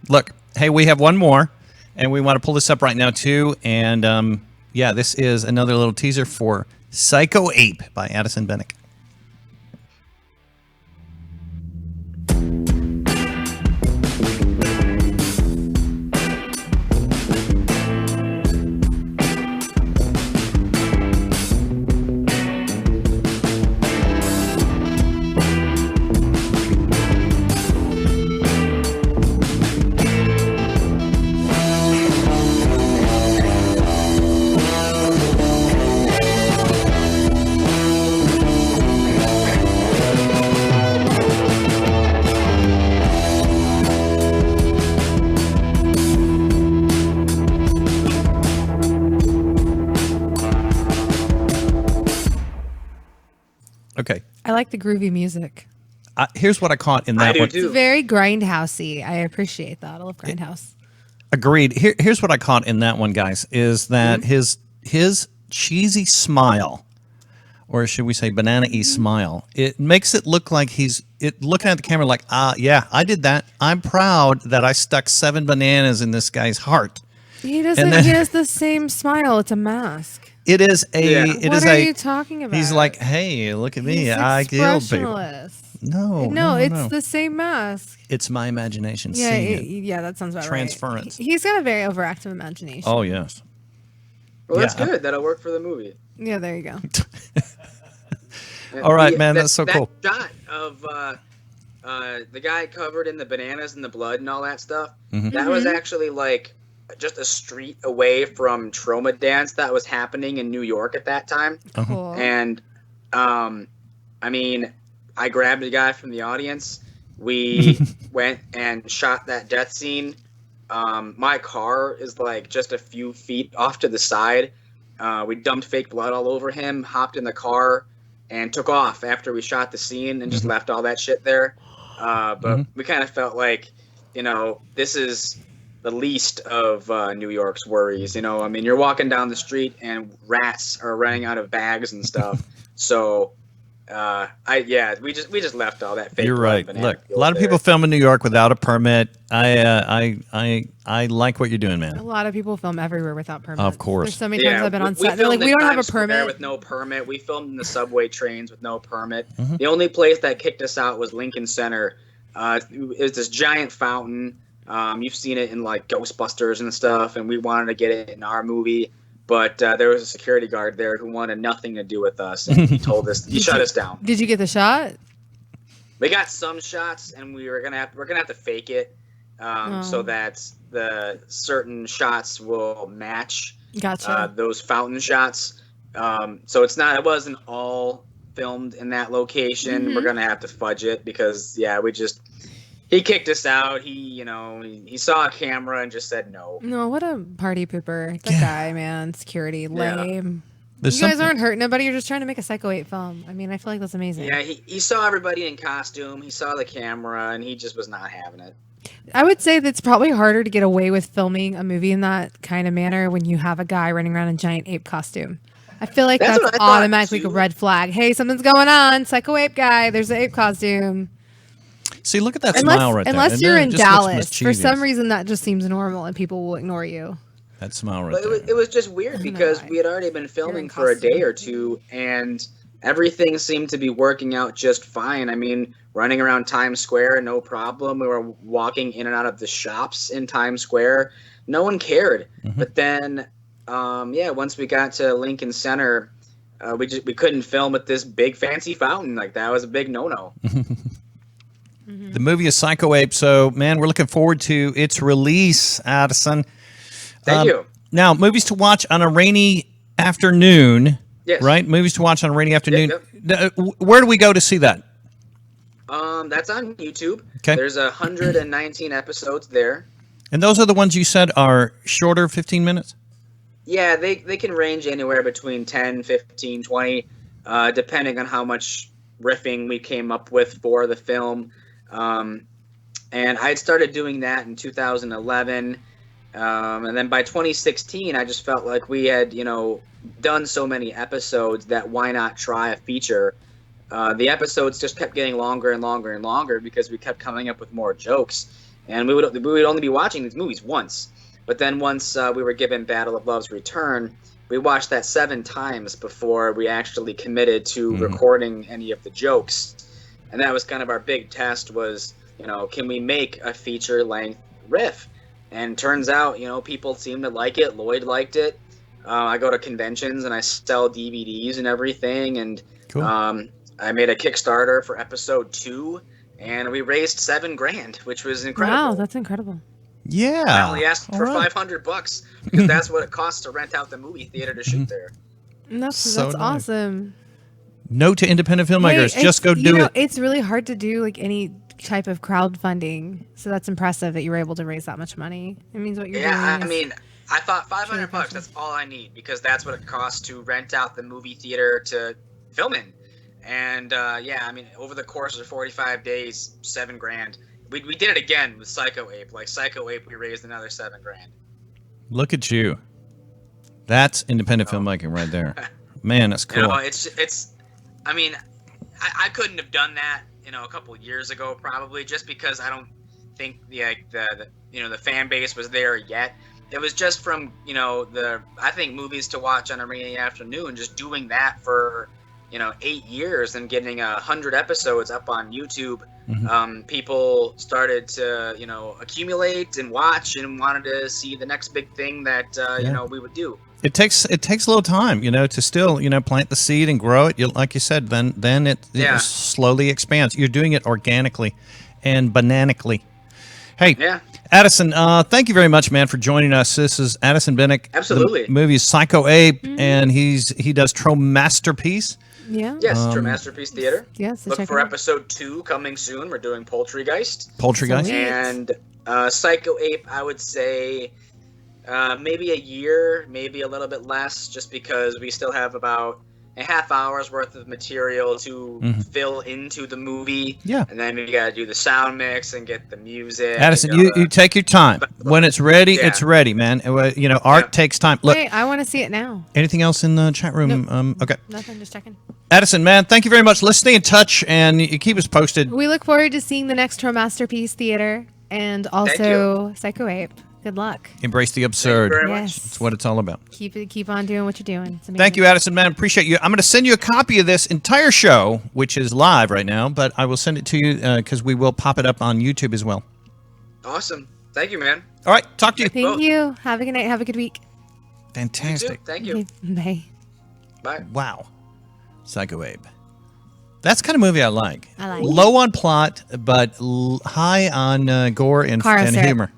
Look, hey, we have one more, and we want to pull this up right now too. And yeah, this is another little teaser for Psycho Ape by Addison Binek. Okay. I like the groovy music. Here's what I caught in that one. It's very grindhousey. I appreciate that. I love grindhouse. Agreed. Here's what I caught in that one, guys, is that his cheesy smile, or should we say banana-y smile, it makes it look like he's looking at the camera like, yeah, I did that. I'm proud that I stuck 7 bananas in this guy's heart. He doesn't. He has the same smile. It's a mask. It is a. Yeah. What are you talking about? He's like, hey, look at me. He's I kill people. No, it's the same mask. It's my imagination. Yeah, yeah, that sounds about Transference. Right. He's got a very overactive imagination. Oh yes. Well, that's good. That'll work for the movie. Yeah, there you go. All right, man. That's so cool. That shot of the guy covered in the bananas and the blood and all that stuff. That was actually like just a street away from Troma Dance that was happening in New York at that time. Cool. And I mean, I grabbed a guy from the audience. We went and shot that death scene. My car is like just a few feet off to the side. We dumped fake blood all over him, hopped in the car, and took off after we shot the scene and just left all that shit there. But we kind of felt like, you know, this is the least of New York's worries. You know, I mean, you're walking down the street and rats are running out of bags and stuff. So, we just left all that fake. You're right. banana Look, a peel lot of there. people film in New York without a permit. I like what you're doing, man. A lot of people film everywhere without permits. Of course. There's so many times I've been on set. They're filmed like, we in don't have a Times Square permit. with no permit. We filmed in the subway trains with no permit. Mm-hmm. The only place that kicked us out was Lincoln Center. It's this giant fountain. You've seen it in like Ghostbusters and stuff, and we wanted to get it in our movie. But there was a security guard there who wanted nothing to do with us, and he told us he shut us down. Did you get the shot? We got some shots, and we're gonna have to fake it, so that the certain shots will match. Gotcha. Those fountain shots. So it wasn't all filmed in that location. Mm-hmm. We're gonna have to fudge it because he kicked us out. He saw a camera and just said no. No, what a party pooper. That guy, man. Security, lame. There's You guys aren't hurting nobody. You're just trying to make a Psycho 8 film. I mean, I feel like that's amazing. Yeah, he saw everybody in costume. He saw the camera, and he just was not having it. I would say that's probably harder to get away with filming a movie in that kind of manner when you have a guy running around in a giant ape costume. I feel like That's that's what I thought, automatically too. a red flag. Hey, something's going on. Psycho ape guy. There's an ape costume. See, look at that smile right there. Unless And you're then it in just looks Dallas, for mischievous. some reason that just seems normal and people will ignore you. That smile right But there. it was just weird because why. we had already been filming in for a day costume. or two, and everything seemed to be working out just fine. I mean, running around Times Square, no problem. We were walking in and out of the shops in Times Square. No one cared. Mm-hmm. But then, once we got to Lincoln Center, we couldn't film at this big fancy fountain. Like, that was a big no-no. The movie is Psycho Ape, so, man, we're looking forward to its release, Addison. Thank you. Now, movies to watch on a rainy afternoon, Yes. right? Movies to watch on a rainy afternoon. Yep. Where do we go to see that? That's on YouTube. Okay. There's 119 episodes there. And those are the ones you said are shorter, 15 minutes? Yeah, they can range anywhere between 10, 15, 20, depending on how much riffing we came up with for the film. And I had started doing that in 2011. And then by 2016, I just felt like we had, done so many episodes that why not try a feature? The episodes just kept getting longer and longer and longer because we kept coming up with more jokes. And we would only be watching these movies once. But then once we were given Battle of Love's Return, we watched that 7 times before we actually committed to recording any of the jokes. And that was kind of our big test was, can we make a feature-length riff? And turns out, people seem to like it. Lloyd liked it. I go to conventions and I sell DVDs and everything. And Cool. I made a Kickstarter for episode 2, and we raised $7,000, which was incredible. Wow, that's incredible. Yeah. I only asked for All right. $500 because that's what it costs to rent out the movie theater to shoot there. And That's So nice. awesome. Note to independent filmmakers, Hey, just go it's- do it. It's really hard to do like any type of crowdfunding. So that's impressive that you were able to raise that much money. It means what you're Yeah, doing. I mean, I thought $500 Sure, bucks. That's all I need because that's what it costs to rent out the movie theater to film in. And over the course of 45 days, $7,000. We did it again with Psycho Ape. Like Psycho Ape, we raised another $7,000. Look at you. That's independent filmmaking right there. Man, that's cool. It's. I mean, I couldn't have done that, a couple years ago probably, just because I don't think the fan base was there yet. It was just from I think movies to watch on a rainy afternoon, just doing that for 8 years and getting 100 episodes up on YouTube. People started to accumulate and watch and wanted to see the next big thing that we would do. It takes a little time, to still, plant the seed and grow it. Like you said, then it slowly expands. You're doing it organically and bananically. Hey, Yeah. Addison, thank you very much, man, for joining us. This is Addison Binek. Absolutely. The movie is Psycho Ape, and he does TROMA Masterpiece. yeah. Yes, True Masterpiece Theater. Yes. Look for episode 2 coming soon. We're doing Poultrygeist. Poultrygeist. Sweet. And Psycho Ape, I would say maybe a year, maybe a little bit less, just because we still have about a half hour's worth of material to fill into the movie. Yeah. And then you got to do the sound mix and get the music. Addison, you take your time. When it's ready, it's ready, man. You know, art takes time. Look, wait, I want to see it now. Anything else in the chat room? Nope. Okay. Nothing, just checking. Addison, man, thank you very much. Let's stay in touch, and you keep us posted. We look forward to seeing the next TROMA Masterpiece Theater and also Psycho Ape. Good luck. Embrace the absurd. Yes. That's what it's all about. Keep on doing what you're doing. It's amazing. Thank you, Addison, man. Appreciate you. I'm going to send you a copy of this entire show, which is live right now, but I will send it to you because we will pop it up on YouTube as well. Awesome. Thank you, man. All right. Talk to you. Thank you. Have a good night. Have a good week. Fantastic. Thank you. Bye. Bye. Wow. Psycho Ape. That's the kind of movie I like. Low on plot, but high on gore and humor.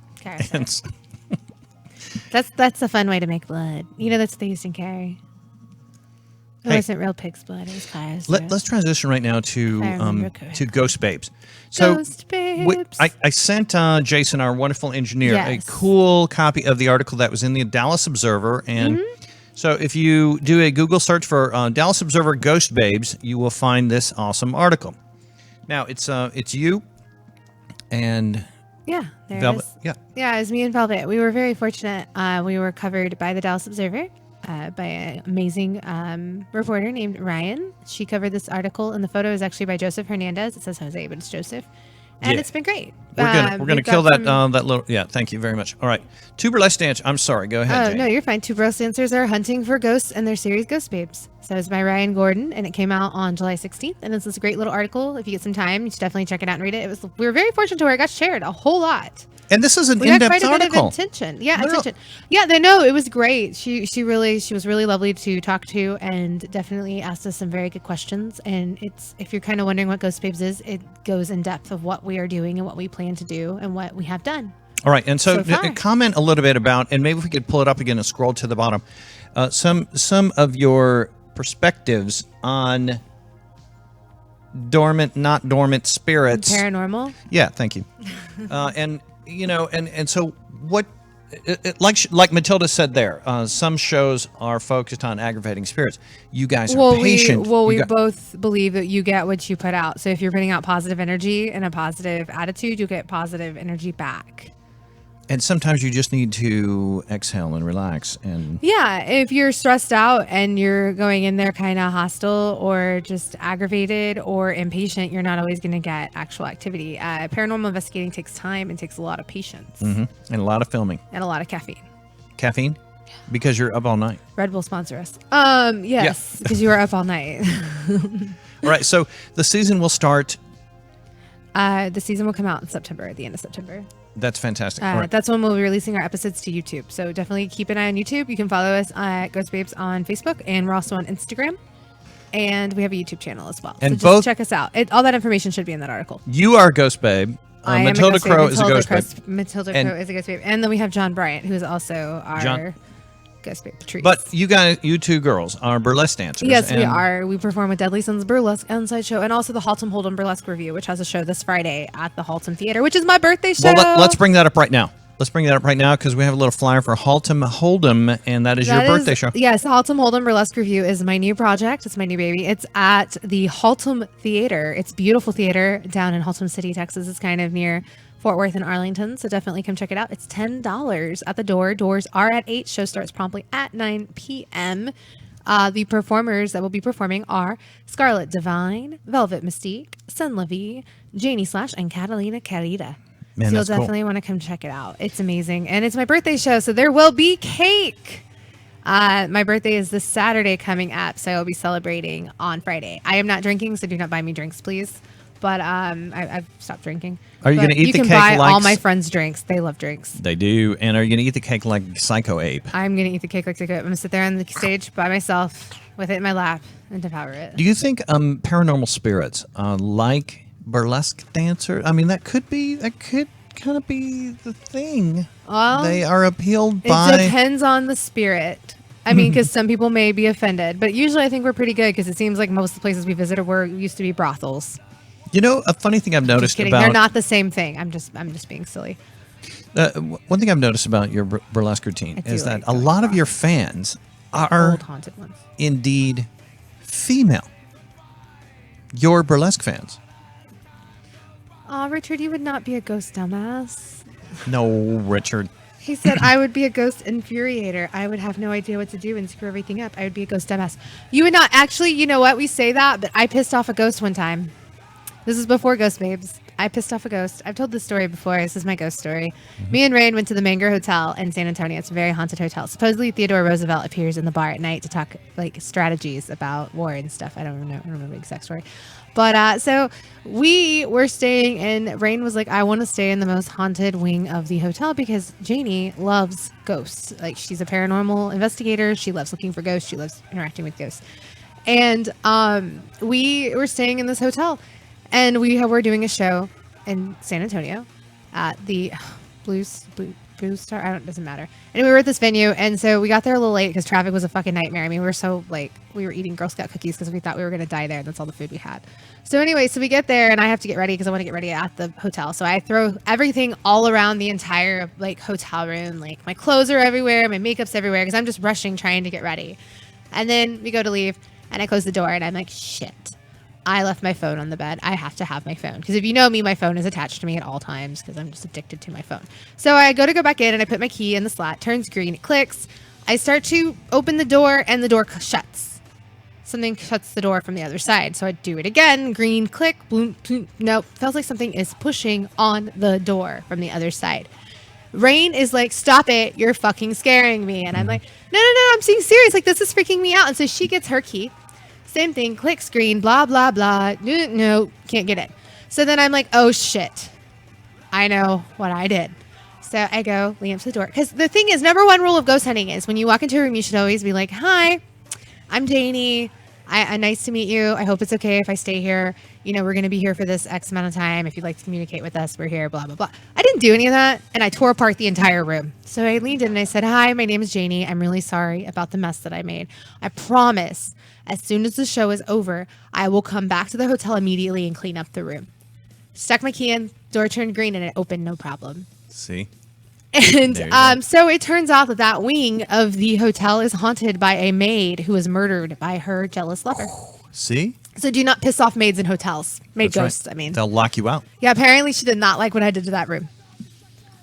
That's a fun way to make blood. You know, that's what they used in Carrie. It wasn't real pig's blood. It was Kyle's. Let's transition right now to Ghost Babes. So Ghost Babes. I sent Jason, our wonderful engineer, a cool copy of the article that was in the Dallas Observer. And so if you do a Google search for Dallas Observer Ghost Babes, you will find this awesome article. Now, it's you and... Yeah, there Velvet. It is. Yeah, it was me and Velvet. We were very fortunate. We were covered by the Dallas Observer by an amazing reporter named Ryan. She covered this article, and the photo is actually by Joseph Hernandez. It says Jose, but it's Joseph. And it's been great. We're gonna kill that little. Yeah, thank you very much. All right, two burlesque dancers. I'm sorry. Go ahead. Jane. No, you're fine. Two burlesque dancers are hunting for ghosts in their series Ghost Babes. So it's by Ryan Gordon, and it came out on July 16th. And it's this great little article. If you get some time, you should definitely check it out and read it. We were very fortunate to where it got shared a whole lot. And this is an in-depth article. We had quite a bit of attention. Yeah, attention. Yeah, they know it was great. She was really lovely to talk to, and definitely asked us some very good questions. And if you're kind of wondering what Ghost Babes is, it goes in depth of what we are doing and what we plan to do and what we have done. All right, and so comment a little bit about, and maybe if we could pull it up again and scroll to the bottom, some of your perspectives on dormant, not dormant spirits. Paranormal. Yeah, thank you. And you know, and so what? Like Matilda said there, some shows are focused on aggravating spirits. You guys are patient. We both believe that you get what you put out. So if you're putting out positive energy and a positive attitude, you get positive energy back. And sometimes you just need to exhale and relax. And yeah, if you're stressed out and you're going in there kind of hostile or just aggravated or impatient, you're not always going to get actual activity. Paranormal investigating takes time and takes a lot of patience. And a lot of filming. And a lot of caffeine. Caffeine? Because you're up all night. Red Bull sponsor us. Yes, because you are up all night. All right, so the season will start. The season will come out in September, at the end of September. That's fantastic. Right. That's when we'll be releasing our episodes to YouTube. So definitely keep an eye on YouTube. You can follow us at Ghost Babes on Facebook, and we're also on Instagram. And we have a YouTube channel as well. And so just check us out. All that information should be in that article. You are a Ghost Babe. Matilda Crow is a Ghost Babe. Matilda Crow is a Ghost Babe. And then we have John Bryant, who is also our Ghost Babe Patrice. But you two girls are burlesque dancers. Yes, we are. We perform with Deadly Sons Burlesque and Sideshow, and also the Haltom Hold'em Burlesque Review, which has a show this Friday at the Haltom Theater, which is my birthday show. Well, let's bring that up right now. Because we have a little flyer for Haltom Hold'em, and that is your birthday show. Yes, Haltom Hold'em Burlesque Review is my new project. It's my new baby. It's at the Haltom Theater. It's a beautiful theater down in Haltom City, Texas. It's kind of near Fort Worth and Arlington, so definitely come check it out. It's $10 at the door. Doors are at 8. Show starts promptly at 9 p.m. The performers that will be performing are Scarlet Divine, Velvet Mystique, Sun Levy, Janie Slash, and Catalina Carita. Man, so you'll definitely want to come check it out. It's amazing. And it's my birthday show, so there will be cake. My birthday is this Saturday coming up, so I'll be celebrating on Friday. I am not drinking, so do not buy me drinks, please. But I've stopped drinking. Are you going to eat the cake? You can buy all my friends drinks. They love drinks. They do. And are you going to eat the cake like Psycho Ape? I'm going to eat the cake like Psycho Ape. I'm going to sit there on the stage by myself with it in my lap and devour it. Do you think paranormal spirits like burlesque dancers? I mean, that could kind of be the thing. Well, they are appealed by. It depends on the spirit. I mean, because some people may be offended, but usually I think we're pretty good because it seems like most of the places we visited used to be brothels. You know, a funny thing I've noticed about... They're not the same thing. I'm just being silly. One thing I've noticed about your burlesque routine is that a lot of your fans are old haunted ones. Indeed female. Your burlesque fans. Oh, Richard, you would not be a ghost dumbass. No, Richard. He said, I would be a ghost infuriator. I would have no idea what to do and screw everything up. I would be a ghost dumbass. You would not. Actually, you know what? We say that, but I pissed off a ghost one time. This is before Ghost Babes. I pissed off a ghost. I've told this story before. This is my ghost story. Me and Rain went to the Mango Hotel in San Antonio. It's a very haunted hotel. Supposedly, Theodore Roosevelt appears in the bar at night to talk like strategies about war and stuff. I don't remember the exact story. But so we were staying, and Rain was like, I want to stay in the most haunted wing of the hotel because Janie loves ghosts. Like, she's a paranormal investigator. She loves looking for ghosts. She loves interacting with ghosts. And we were staying in this hotel, and we were doing a show in San Antonio at the Blue Star. It doesn't matter. And we were at this venue, and so we got there a little late because traffic was a fucking nightmare. I mean, we were so like, we were eating Girl Scout cookies because we thought we were going to die there. That's all the food we had. So anyway, so we get there, and I have to get ready because I want to get ready at the hotel. So I throw everything all around the entire like hotel room. Like, my clothes are everywhere, my makeup's everywhere because I'm just rushing trying to get ready. And then we go to leave, and I close the door, and I'm like, shit. I left my phone on the bed. I have to have my phone. Because if you know me, my phone is attached to me at all times because I'm just addicted to my phone. So I go back in, and I put my key in the slot. Turns green. It clicks. I start to open the door, and the door shuts. Something shuts the door from the other side. So I do it again. Green, click, boom, boom. Nope. Feels like something is pushing on the door from the other side. Rain is like, stop it. You're fucking scaring me. And I'm like, no, I'm being serious. Like, this is freaking me out. And so she gets her key. Same thing, click screen, blah, blah, blah. No, can't get it. So then I'm like, oh, shit. I know what I did. So I go, lean up to the door. Because the thing is, number one rule of ghost hunting is when you walk into a room, you should always be like, hi, I'm Janie. Nice to meet you. I hope it's okay if I stay here. You know, we're going to be here for this X amount of time. If you'd like to communicate with us, we're here, blah, blah, blah. I didn't do any of that, and I tore apart the entire room. So I leaned in and I said, hi, my name is Janie. I'm really sorry about the mess that I made. I promise, as soon as the show is over, I will come back to the hotel immediately and clean up the room. Stuck my key in, door turned green, and it opened no problem. See? And so it turns out that wing of the hotel is haunted by a maid who was murdered by her jealous lover. See? So do not piss off maids in hotels. Maid That's ghosts, right. I mean. They'll lock you out. Yeah, apparently she did not like what I did to that room.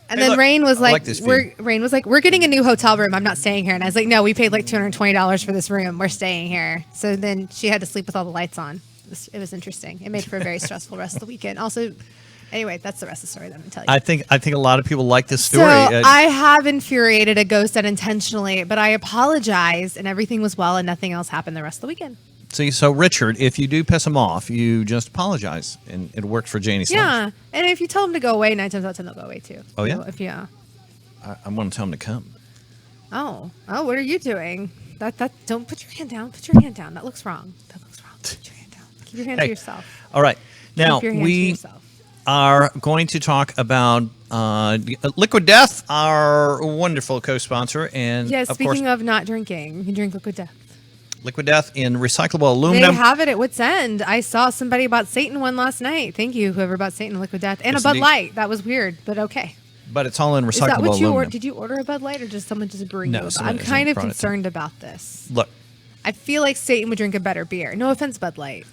And Hey, then look, Rain was I like, this Rain was like, we're getting a new hotel room. I'm not staying here. And I was like, no, we paid like $220 for this room. We're staying here. So then she had to sleep with all the lights on. It was interesting. It made for a very stressful rest of the weekend. Also, anyway, that's the rest of the story that I'm going to tell you. I think a lot of people like this story. So I have infuriated a ghost unintentionally, but I apologized and everything was well and nothing else happened the rest of the weekend. See, so Richard, if you do piss him off, you just apologize, and it worked for Janie Slush. Yeah, and if you tell them to go away, 9 times out of 10 they'll go away too. Oh, yeah? So if I want to tell him to come. Oh, what are you doing? That don't put your hand down. Put your hand down. That looks wrong. Put your hand down. Keep your hand to yourself. All right. Now, Keep your hand to we yourself. are going to talk about Liquid Death, our wonderful co-sponsor. And Yeah, of speaking course, of not drinking, you can drink Liquid Death. Liquid Death in recyclable aluminum. They have it at Wits End. I saw somebody bought Satan one last night. Thank you, whoever bought Satan Liquid Death. And Yes, a Bud indeed. Light. That was weird, but okay. But it's all in recyclable Is that what you aluminum. ordered? Did you order a Bud Light or just someone just bring No, you a Bud? someone I'm kind of brought it to me. concerned about this. Look. I feel like Satan would drink a better beer. No offense, Bud Light.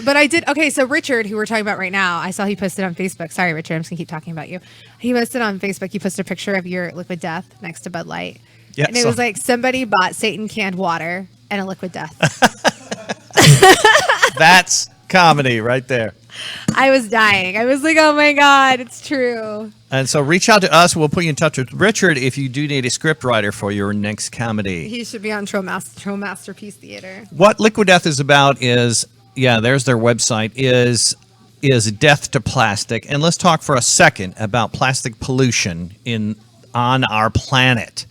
But I did. Okay, so Richard, who we're talking about right now, I saw he posted on Facebook. Sorry, Richard, I'm just going to keep talking about you. He posted on Facebook, he posted a picture of your Liquid Death next to Bud Light. Yeah, and it was like somebody bought Satan canned water and a Liquid Death. That's comedy right there. I was dying. I was like, oh my God, it's true. And so reach out to us. We'll put you in touch with Richard if you do need a script writer for your next comedy. He should be on Troll Masterpiece Theater. What Liquid Death is about is, there's their website, is death to plastic. And let's talk for a second about plastic pollution on our planet.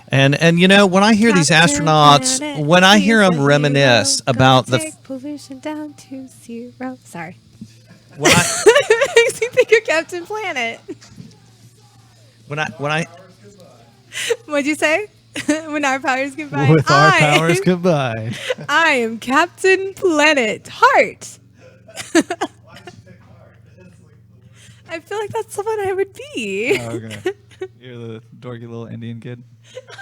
And you know, when I hear these astronauts, when I hear them reminisce about the pollution down to zero. Sorry. When It makes me think of Captain Planet. What'd you say? When our powers combine. With our powers combined. I am Captain Planet Heart. I feel like that's someone I would be. Okay. You're the dorky little Indian kid.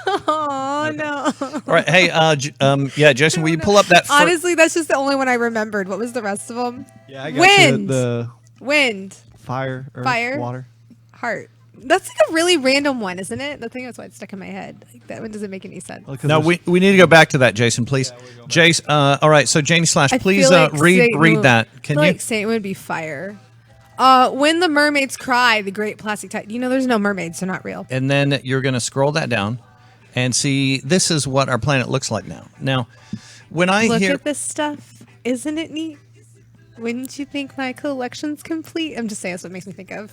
Oh no! All right, hey, yeah, Jason, will you pull up that? Honestly, that's just the only one I remembered. What was the rest of them? Yeah, I got Wind. the Wind. fire, earth, Fire. water. Heart. That's like a really random one, isn't it? The thing that's why it's stuck in my head. Like, that one doesn't make any sense. Well, 'cause No, there's- we need to go back to that, Jason, please. Jace, all right, so Janie Slash, I please feel like read Satan that. I Can feel you? like Satan would be fire. When the mermaids cry, the great plastic titan. You know, there's no mermaids; they're not real. And then you're going to scroll that down and see this is what our planet looks like now. Now, when I Look hear at this stuff. Isn't it neat? Wouldn't you think my collection's complete? I'm just saying that's what it makes me think of.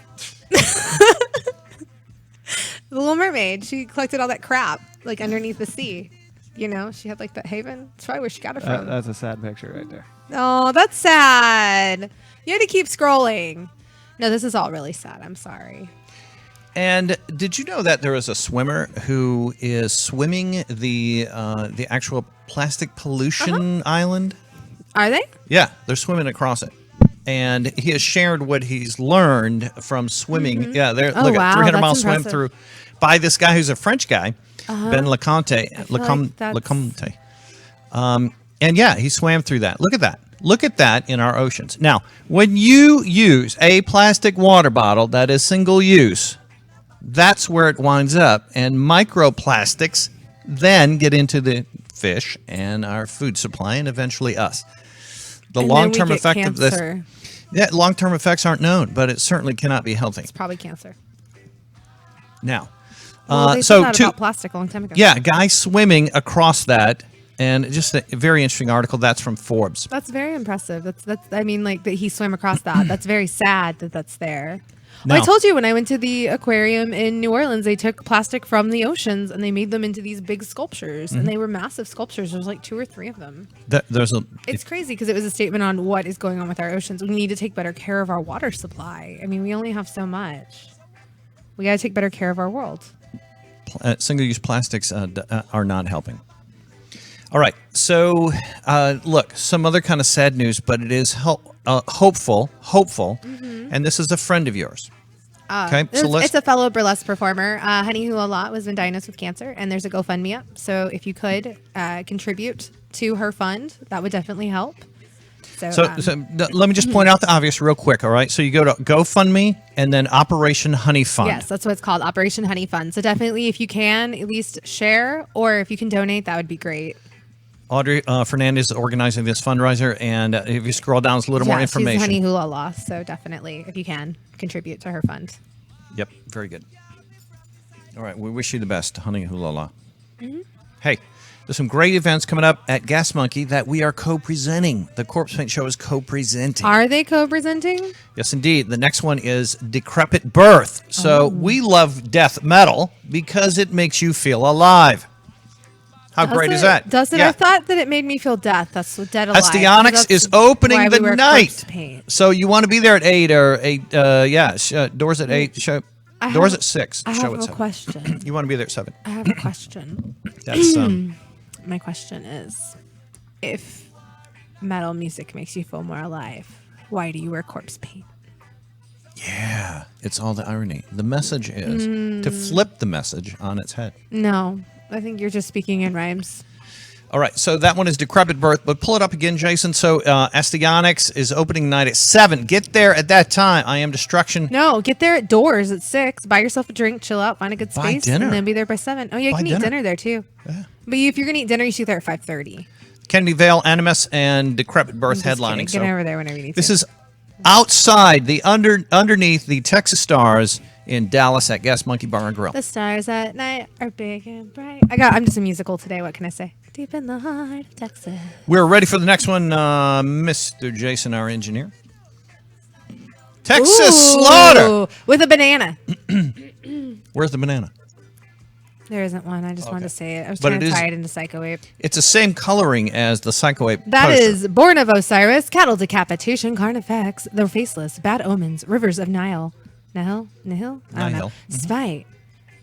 The Little Mermaid. She collected all that crap like underneath the sea. You know, she had like that haven. That's probably where she got it from. that's a sad picture right there. Oh, that's sad. You had to keep scrolling. No, this is all really sad. I'm sorry. And did you know that there is a swimmer who is swimming the actual plastic pollution island? Are they? Yeah, they're swimming across it. And he has shared what he's learned from swimming. Yeah, they're Oh, look wow, at 300 that's mile swim impressive. through by this guy who's a French guy, Ben Leconte. feel like that's- Leconte. And yeah, he swam through that. Look at that. Look at that in our oceans. Now, when you use a plastic water bottle that is single use, that's where it winds up. And microplastics then get into the fish and our food supply and eventually us. The And then we long-term get effect of this. cancer. Yeah, long-term effects aren't known, but it certainly cannot be healthy. It's probably cancer. Now, Well, they said that about plastic a long time ago. yeah, guy swimming across that, and just a very interesting article. That's from Forbes. That's very impressive. That's. I mean, like that he swam across that. That's very sad that that's there. Well, Now- I told you when I went to the aquarium in New Orleans, they took plastic from the oceans and they made them into these big sculptures, and they were massive sculptures. There's like 2 or 3 of them. There's a It's crazy because it was a statement on what is going on with our oceans. We need to take better care of our water supply. I mean, we only have so much. We got to take better care of our world. single-use plastics are not helping. All right, so look, some other kind of sad news, but it is hopeful, and this is a friend of yours. Okay, so It's a fellow burlesque performer. Honey Hula La was been diagnosed with cancer, and there's a GoFundMe up. So if you could contribute to her fund, that would definitely help. So let me just point out the obvious real quick, all right? So you go to GoFundMe and then Operation Honey Fund. Yes, that's what it's called, Operation Honey Fund. So definitely, if you can, at least share, or if you can donate, that would be great. Audrey Fernandez is organizing this fundraiser, and if you scroll down, there's a little more information. She's Honey Hula La, so definitely, if you can, contribute to her fund. Yep, very good. All right, we wish you the best, Honey Hula La. Hey, there's some great events coming up at Gas Monkey that we are co-presenting. The Corpsepaint Show is co-presenting. Are they co-presenting? Yes, indeed. The next one is Decrepit Birth. So we love death metal because it makes you feel alive. How great is that? Does it? Yeah. I thought that it made me feel death. That's what Dead Alive. Histrionics That's is why opening we the wear night. Corpsepaint. So you want to be there at 8 or 8, doors at 8, show, I doors have- at 6, I show have at a 7. question. You want to be there at 7. I have a question. That's My question is, if metal music makes you feel more alive, why do you wear corpse paint? yeah, it's all the irony. The message is to flip the message on its head. No, I think you're just speaking in rhymes. All right, so that one is Decrepit Birth, but pull it up again, Jason. So Histrionics is opening night at 7. Get there at that time. I Am Destruction. No, get there at doors at 6. Buy yourself a drink, chill out, find a good Buy space, dinner. and then be there by 7. Oh, yeah, you Buy can eat dinner. dinner there too. Yeah. But if you're gonna eat dinner, you should be there at 5:30. Kennedy Vale, Animus, and Decrepit Birth I'm just headlining. kidding. So Get over there whenever you need this to. is outside the underneath the Texas Stars in Dallas at Gas Monkey Bar and Grill. The stars at night are big and bright. I'm just a musical today. What can I say? Deep in the heart of Texas. We're ready for the next one, Mr. Jason, our engineer. Texas Slaughter. With a banana. Where's the banana? There isn't one. I just wanted Okay. to say it. I was But trying it to is- tie it into Psycho Ape. It's the same coloring as the Psycho Ape That poster. is Born of Osiris, Cattle Decapitation, Carnifex, The Faceless, Bad Omens, Rivers of Nile. Nihil? I don't know. Nihil. Spite.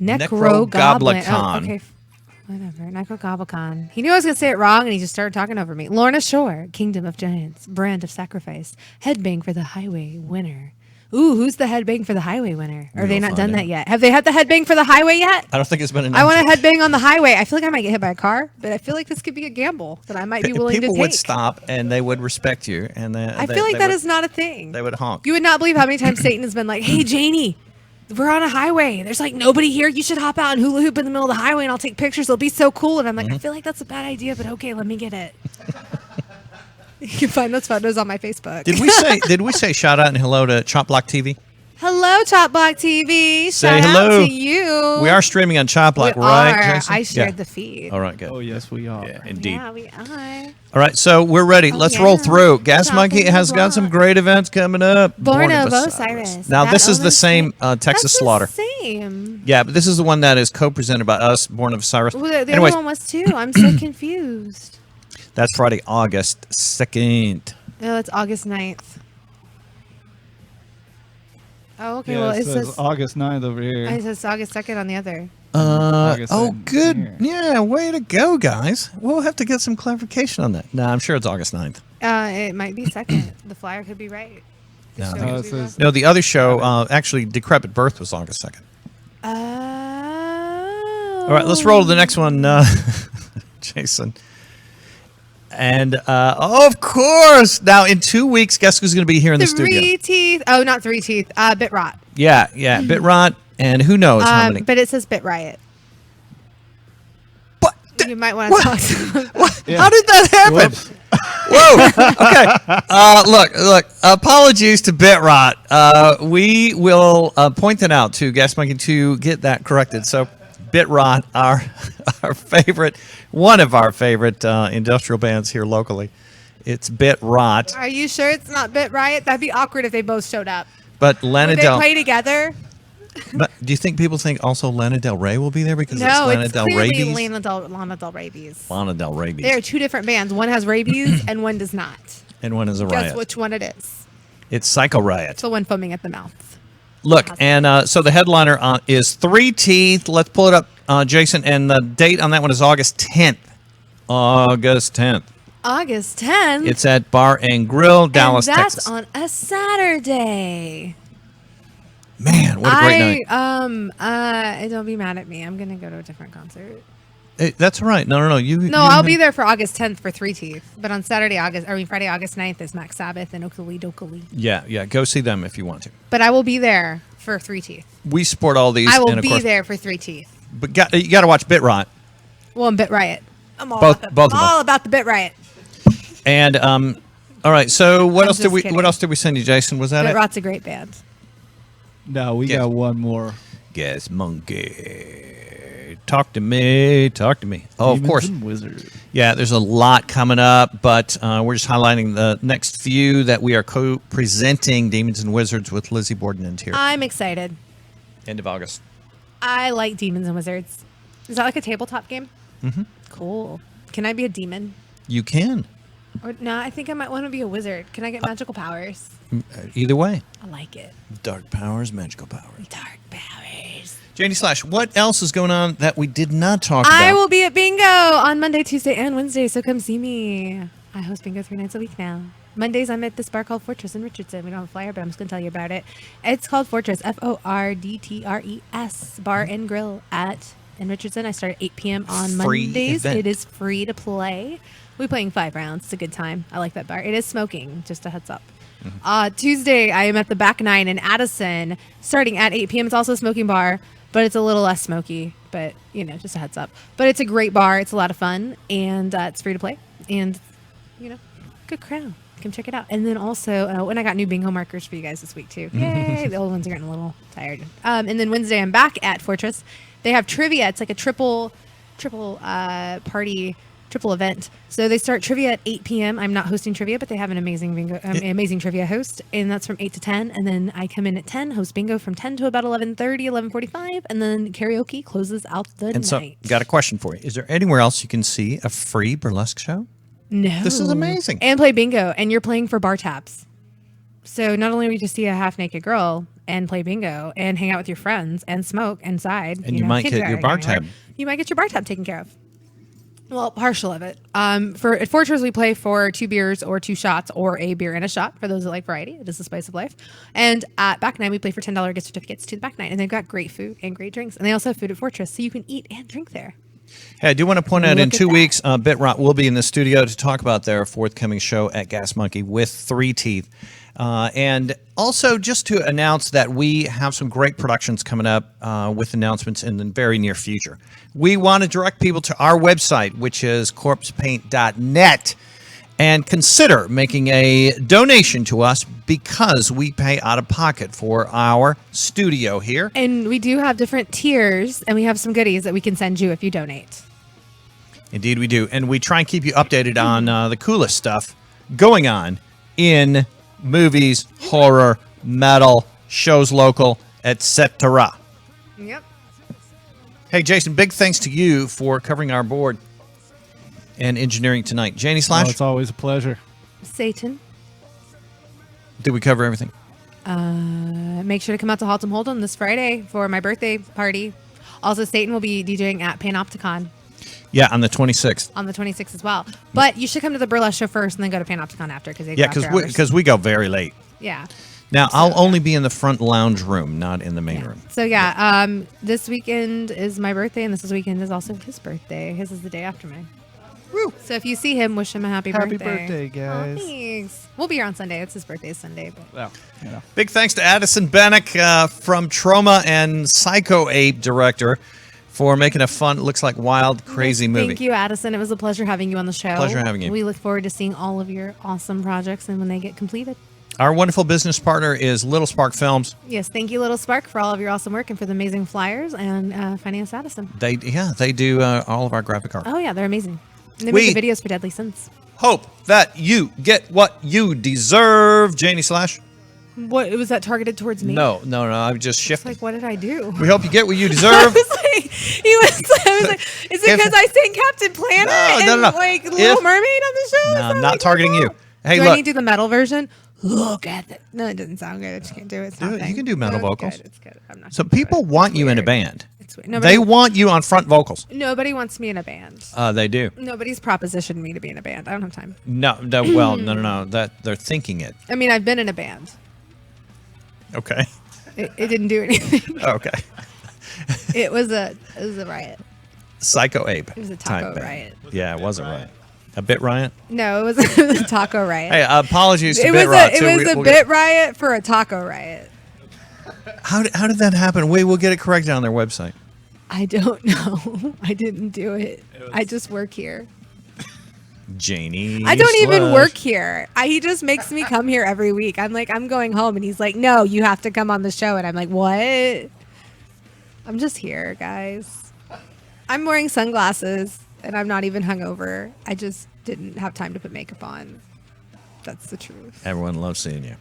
Necrogoblicon. Necrogoblin. Oh, okay. Whatever. Necrogoblicon. He knew I was going to say it wrong and he just started talking over me. Lorna Shore, Kingdom of Giants, Brand of Sacrifice, Headbang for the Highway Winner, Ooh, who's the headbang for the highway winner? Or have they We'll not find done out. that yet? Have they had the headbang for the highway yet? I don't think it's been announced. I want to headbang on the highway. I feel like I might get hit by a car, but I feel like this could be a gamble that I might be willing to take. People would stop and they would respect you, and I feel like that is not a thing. They would honk. You would not believe how many times Satan has been like, "Hey, Janie, we're on a highway. There's like nobody here. You should hop out and hula hoop in the middle of the highway, and I'll take pictures. It'll be so cool." And I'm like, I feel like that's a bad idea, but okay, let me get it. You can find those photos on my Facebook. Did we say shout out and hello to Chop Block TV? Hello, Chop Block TV. Say Shout hello out to you. We are streaming on Chop Block, We right, are. Jason? I shared Yeah. the feed. All right, good. Oh, yes, we are. Yeah, indeed. Yeah, we are. All right, so we're ready. Let's yeah. roll through. Gas Chopping Monkey the has got some block. great events coming up. Born of Osiris. Now, That this is the almost same hit. Texas That's Slaughter. The same. Yeah, but this is the one that is co-presented by us, Born of Osiris. Well, the Anyways, other one was too. I'm so confused. that's Friday, August 2nd. No, it's August 9th. Oh, okay. Yeah, well, it it says says August 9th over here. it says August 2nd on the other. August Oh, 2nd good. here. Yeah, way to go, guys. We'll have to get some clarification on that. No, I'm sure it's August 9th. It might be 2nd. The flyer could be right. The No, show I think- could it be says- wrong. No, the other show, actually, Decrepit Birth was August 2nd. Oh. All right, let's roll to the next one, Jason. And, of course, now in 2 weeks, guess who's going to be here in the studio? Three teeth. Oh, not three teeth. Bit rot. Yeah, Bitrot, and who knows how many. But it says Bit Riot. What? You might want to talk to them. What? Yeah. How did that happen? Whoops. Whoa. Okay. Look. Apologies to Bitrot. We will point that out to Gas Monkey to get that corrected. So, Bitrot, our favorite, one of our favorite industrial bands here locally. It's Bitrot. Are you sure it's not Bit Riot? That'd be awkward if they both showed up. But Lana Would they Del. play together? But do you think people think also Lana Del Rey will be there because it's No, Lana it's Del clearly Rabies? Lana Del Rabies. Lana Del Rabies. They are two different bands. One has rabies and one does not. And one is a Guess riot. which one it is. It's Psycho Riot. It's the one foaming at the mouth. Look, and so the headliner is Three Teeth. Let's pull it up, Jason. And the date on that one is August 10th. August 10th. August 10th. It's at Bar and Grill, Dallas, and that's Texas. on a Saturday. Man, what a great night. Don't be mad at me. I'm going to go to a different concert. Hey, that's all right. No. No, I'll be there for August 10th for Three Teeth. But on Friday, August 9th is Max Sabbath and Okali Dokali. Yeah. Go see them if you want to. But I will be there for Three Teeth. We support all these. I will and of be course, there for Three Teeth. But you got to watch Bitrot. Well, and Bit Riot. I'm all, Both- about, the, both of them. all about the Bit Riot. And all right. So what I'm else did just we? kidding. What else did we send you, Jason? Was that Bit it? Rot's a great band. No, we Yes. got one more. Gas Monkey. Talk to me. Oh, of Demons course. and Wizards. Yeah, there's a lot coming up, but we're just highlighting the next few that we are co-presenting Demons and Wizards with Lizzie Borden and Tier. I'm excited. End of August. I like Demons and Wizards. Is that like a tabletop game? Mm-hmm. Cool. Can I be a demon? You can. Or no, I think I might want to be a wizard. Can I get magical powers? Either way. I like it. Dark powers, magical powers. Dark powers. Janie Slash, what else is going on that we did not talk about? I will be at bingo on Monday, Tuesday, and Wednesday, so come see me. I host bingo 3 nights a week now. Mondays, I'm at this bar called Fortress in Richardson. We don't have a flyer, but I'm just going to tell you about it. It's called Fortress, Fordtres, Bar and Grill in Richardson. I start at 8 p.m. on Free Mondays. event. It is free to play. We're playing 5 rounds. It's a good time. I like that bar. It is smoking, just a heads up. Tuesday, I am at the Back 9 in Addison, starting at 8 p.m. It's also a smoking bar, but it's a little less smoky. But, just a heads up. But it's a great bar. It's a lot of fun, and it's free to play. And, good crowd. Come check it out. And then also, and I got new bingo markers for you guys this week, too. Yay! The old ones are getting a little tired. And then Wednesday, I'm back at Fortress. They have trivia. It's like a triple party. Triple event. So they start trivia at 8 p.m. I'm not hosting trivia, but they have an amazing bingo, amazing trivia host, and that's from 8 to 10. And then I come in at 10, host bingo from 10 to about 11:30, 11:45, and then karaoke closes out the And so, night. got a question for you. Is there anywhere else you can see a free burlesque show? No, This is amazing. And play bingo, and you're playing for bar tabs. So not only will you just see a half naked girl and play bingo and hang out with your friends and smoke inside, And you might can't get do your that bar anymore. tab. You might get your bar tab taken care of. Well, partial of it. At Fortress, we play for 2 beers or 2 shots or a beer and a shot for those that like variety. It is the spice of life. And at Back Nine, we play for $10 gift certificates to the Back Nine. And they've got great food and great drinks. And they also have food at Fortress, so you can eat and drink there. Hey, I do want to point out in Look at 2 that. weeks, BitRot will be in the studio to talk about their forthcoming show at Gas Monkey with 3 Teeth. And also just to announce that we have some great productions coming up with announcements in the very near future. We want to direct people to our website, which is corpsepaint.net, and consider making a donation to us because we pay out of pocket for our studio here. And we do have different tiers, and we have some goodies that we can send you if you donate. Indeed, we do. And we try and keep you updated on the coolest stuff going on in movies, horror, metal, shows local, etc. Yep. Hey, Jason, big thanks to you for covering our board and engineering tonight. Janie Slash, It's always a pleasure. Satan. did we cover everything? Make sure to come out to Haltom Hold'em this Friday for my birthday party. Also, Satan will be DJing at Panopticon Yeah, on the 26th. on the 26th as well. But you should come to the Burlesque show first and then go to Panopticon after because they go Yeah, after hours. because we go very late. Yeah. Now, I'll only be in the front lounge room, not in the main room. So this weekend is my birthday, and this weekend is also his birthday. His is the day after mine. Woo. So if you see him, wish him a happy birthday. Happy birthday, guys. Oh, thanks. We'll be here on Sunday. It's his birthday Sunday. But Well, you know. Big thanks to Addison Binek from TROMA and PSYCHO APE director for making a fun, looks like wild, crazy movie. Thank you, Addison. It was a pleasure having you on the show. Pleasure having you. We look forward to seeing all of your awesome projects and when they get completed. Our wonderful business partner is Little Spark Films. Yes, thank you, Little Spark, for all of your awesome work and for the amazing flyers and Finance Addison. They do all of our graphic art. Oh, yeah, they're amazing. And they We- make the videos for Deadly Sins. Hope that you get what you deserve, Janie Slash. What was that targeted towards me? No, I'm just It's shifting. like, what did I do? We hope you get what you I deserve. was like, I was like, is it If- because I sang Captain Planet No, and like Little Mermaid on the show? No, I'm not targeting you. Hey, do look. I need to do the metal version? Look at that. No, it doesn't sound good. I just can't do it. It's Do not it. You thing. can do metal No, vocals. It's good. I'm not So gonna do people it. want It's you in a weird. band. It's weird. They want you on front vocals. Nobody wants me in a band. They do. Nobody's propositioned me to be in a band. I don't have time. No. That they're thinking it. I mean, I've been in a band. Okay. It didn't do anything. Okay. It was a riot. PSYCHO APE. It was a type taco band. riot. Yeah, it was a riot. A bit riot. No, it was a taco riot. Hey, apologies to it Bit was Riot. a, too. it was a We'll bit get- riot for a taco riot. How did that happen? We'll get it corrected on their website. I don't know. I didn't do it. I just work here. Janie. I don't even Slash. work here. He just makes me come here every week. I'm like, I'm going home. And he's like, no, you have to come on the show. And I'm like, what? I'm just here, guys. I'm wearing sunglasses and I'm not even hungover. I just didn't have time to put makeup on. That's the truth. Everyone loves seeing you.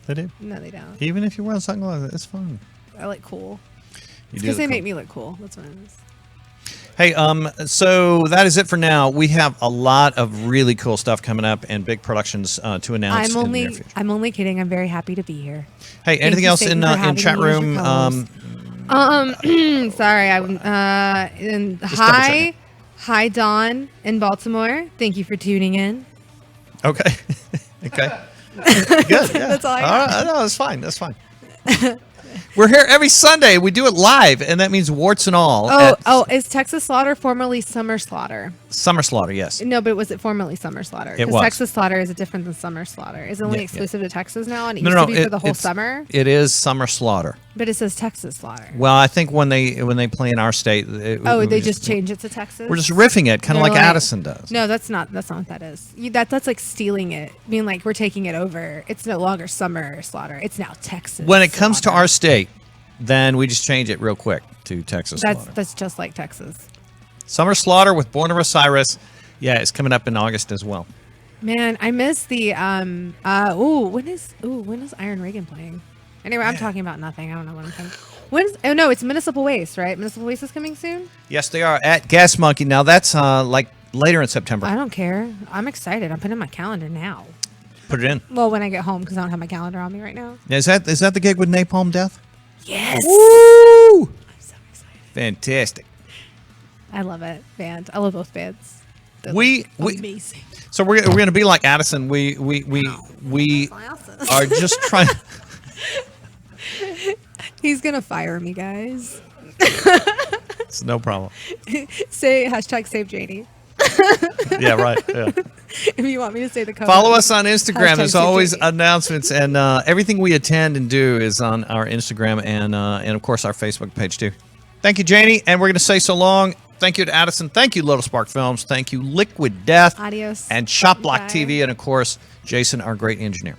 They do. No, they don't. Even if you're wearing sunglasses, it's fun. I look cool. You It's do because they look make cool. me look cool. That's what it is. Hey, so that is it for now. We have a lot of really cool stuff coming up and big productions to announce in the near future. I'm only kidding. I'm very happy to be here. Hey, anything you, else Satan, in for having chat me as your room? co-host. Sorry, hi Dawn in Baltimore. Thank you for tuning in. Okay. Okay. Good. Yeah. That's all I got. No, that's fine. That's fine. We're here every Sunday. We do it live, and that means warts and all. at Is Texas Slaughter formerly Summer Slaughter? Summer Slaughter, yes. No, but was it formerly Summer Slaughter? It Because was. Texas Slaughter is different than Summer Slaughter. Is it only Yeah, exclusive to Texas now? And it No, used no, to be for the whole it's- summer? It is Summer Slaughter. But it says Texas Slaughter. Well, I think when they play in our state, They just change it to Texas? We're just riffing it, kind of They're like Addison does. No, that's not what that is. That's like stealing it, being like we're taking it over. It's no longer Summer Slaughter. It's now Texas. When it comes to Slaughter. our state, then we just change it real quick to Texas Slaughter. that's just like Texas. Summer Slaughter with Born of Osiris. Yeah, it's coming up in August as well. Man, I miss the when is Iron Reagan playing? Anyway, I'm talking about nothing. I don't know what I'm talking. It's Municipal Waste, right? Municipal Waste is coming soon. Yes, they are at Gas Monkey. Now that's like later in September. I don't care. I'm excited. I'm putting it in my calendar now. Put it in. Well, when I get home, because I don't have my calendar on me right now. Is that the gig with Napalm Death? Yes. Woo! I'm so excited. Fantastic. I love it, band. I love both bands. They're We amazing. So we're gonna be like Addison. We are just trying. He's gonna fire me, guys. It's no problem. Say hashtag save Janie. Yeah, right. Yeah. If you want me to say the code. Follow us on Instagram. Hashtag There's save always Janie. announcements, and everything we attend and do is on our Instagram and of course our Facebook page too. Thank you, Janie, and we're gonna say so long. Thank you to Addison. Thank you, Little Spark Films. Thank you, Liquid Death. Adios. And Shop Block Bye. TV, and of course Jason, our great engineer.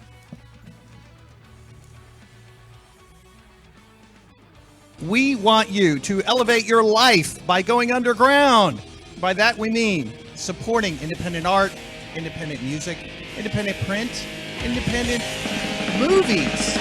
We want you to elevate your life by going underground. By that we mean supporting independent art, independent music, independent print, independent movies.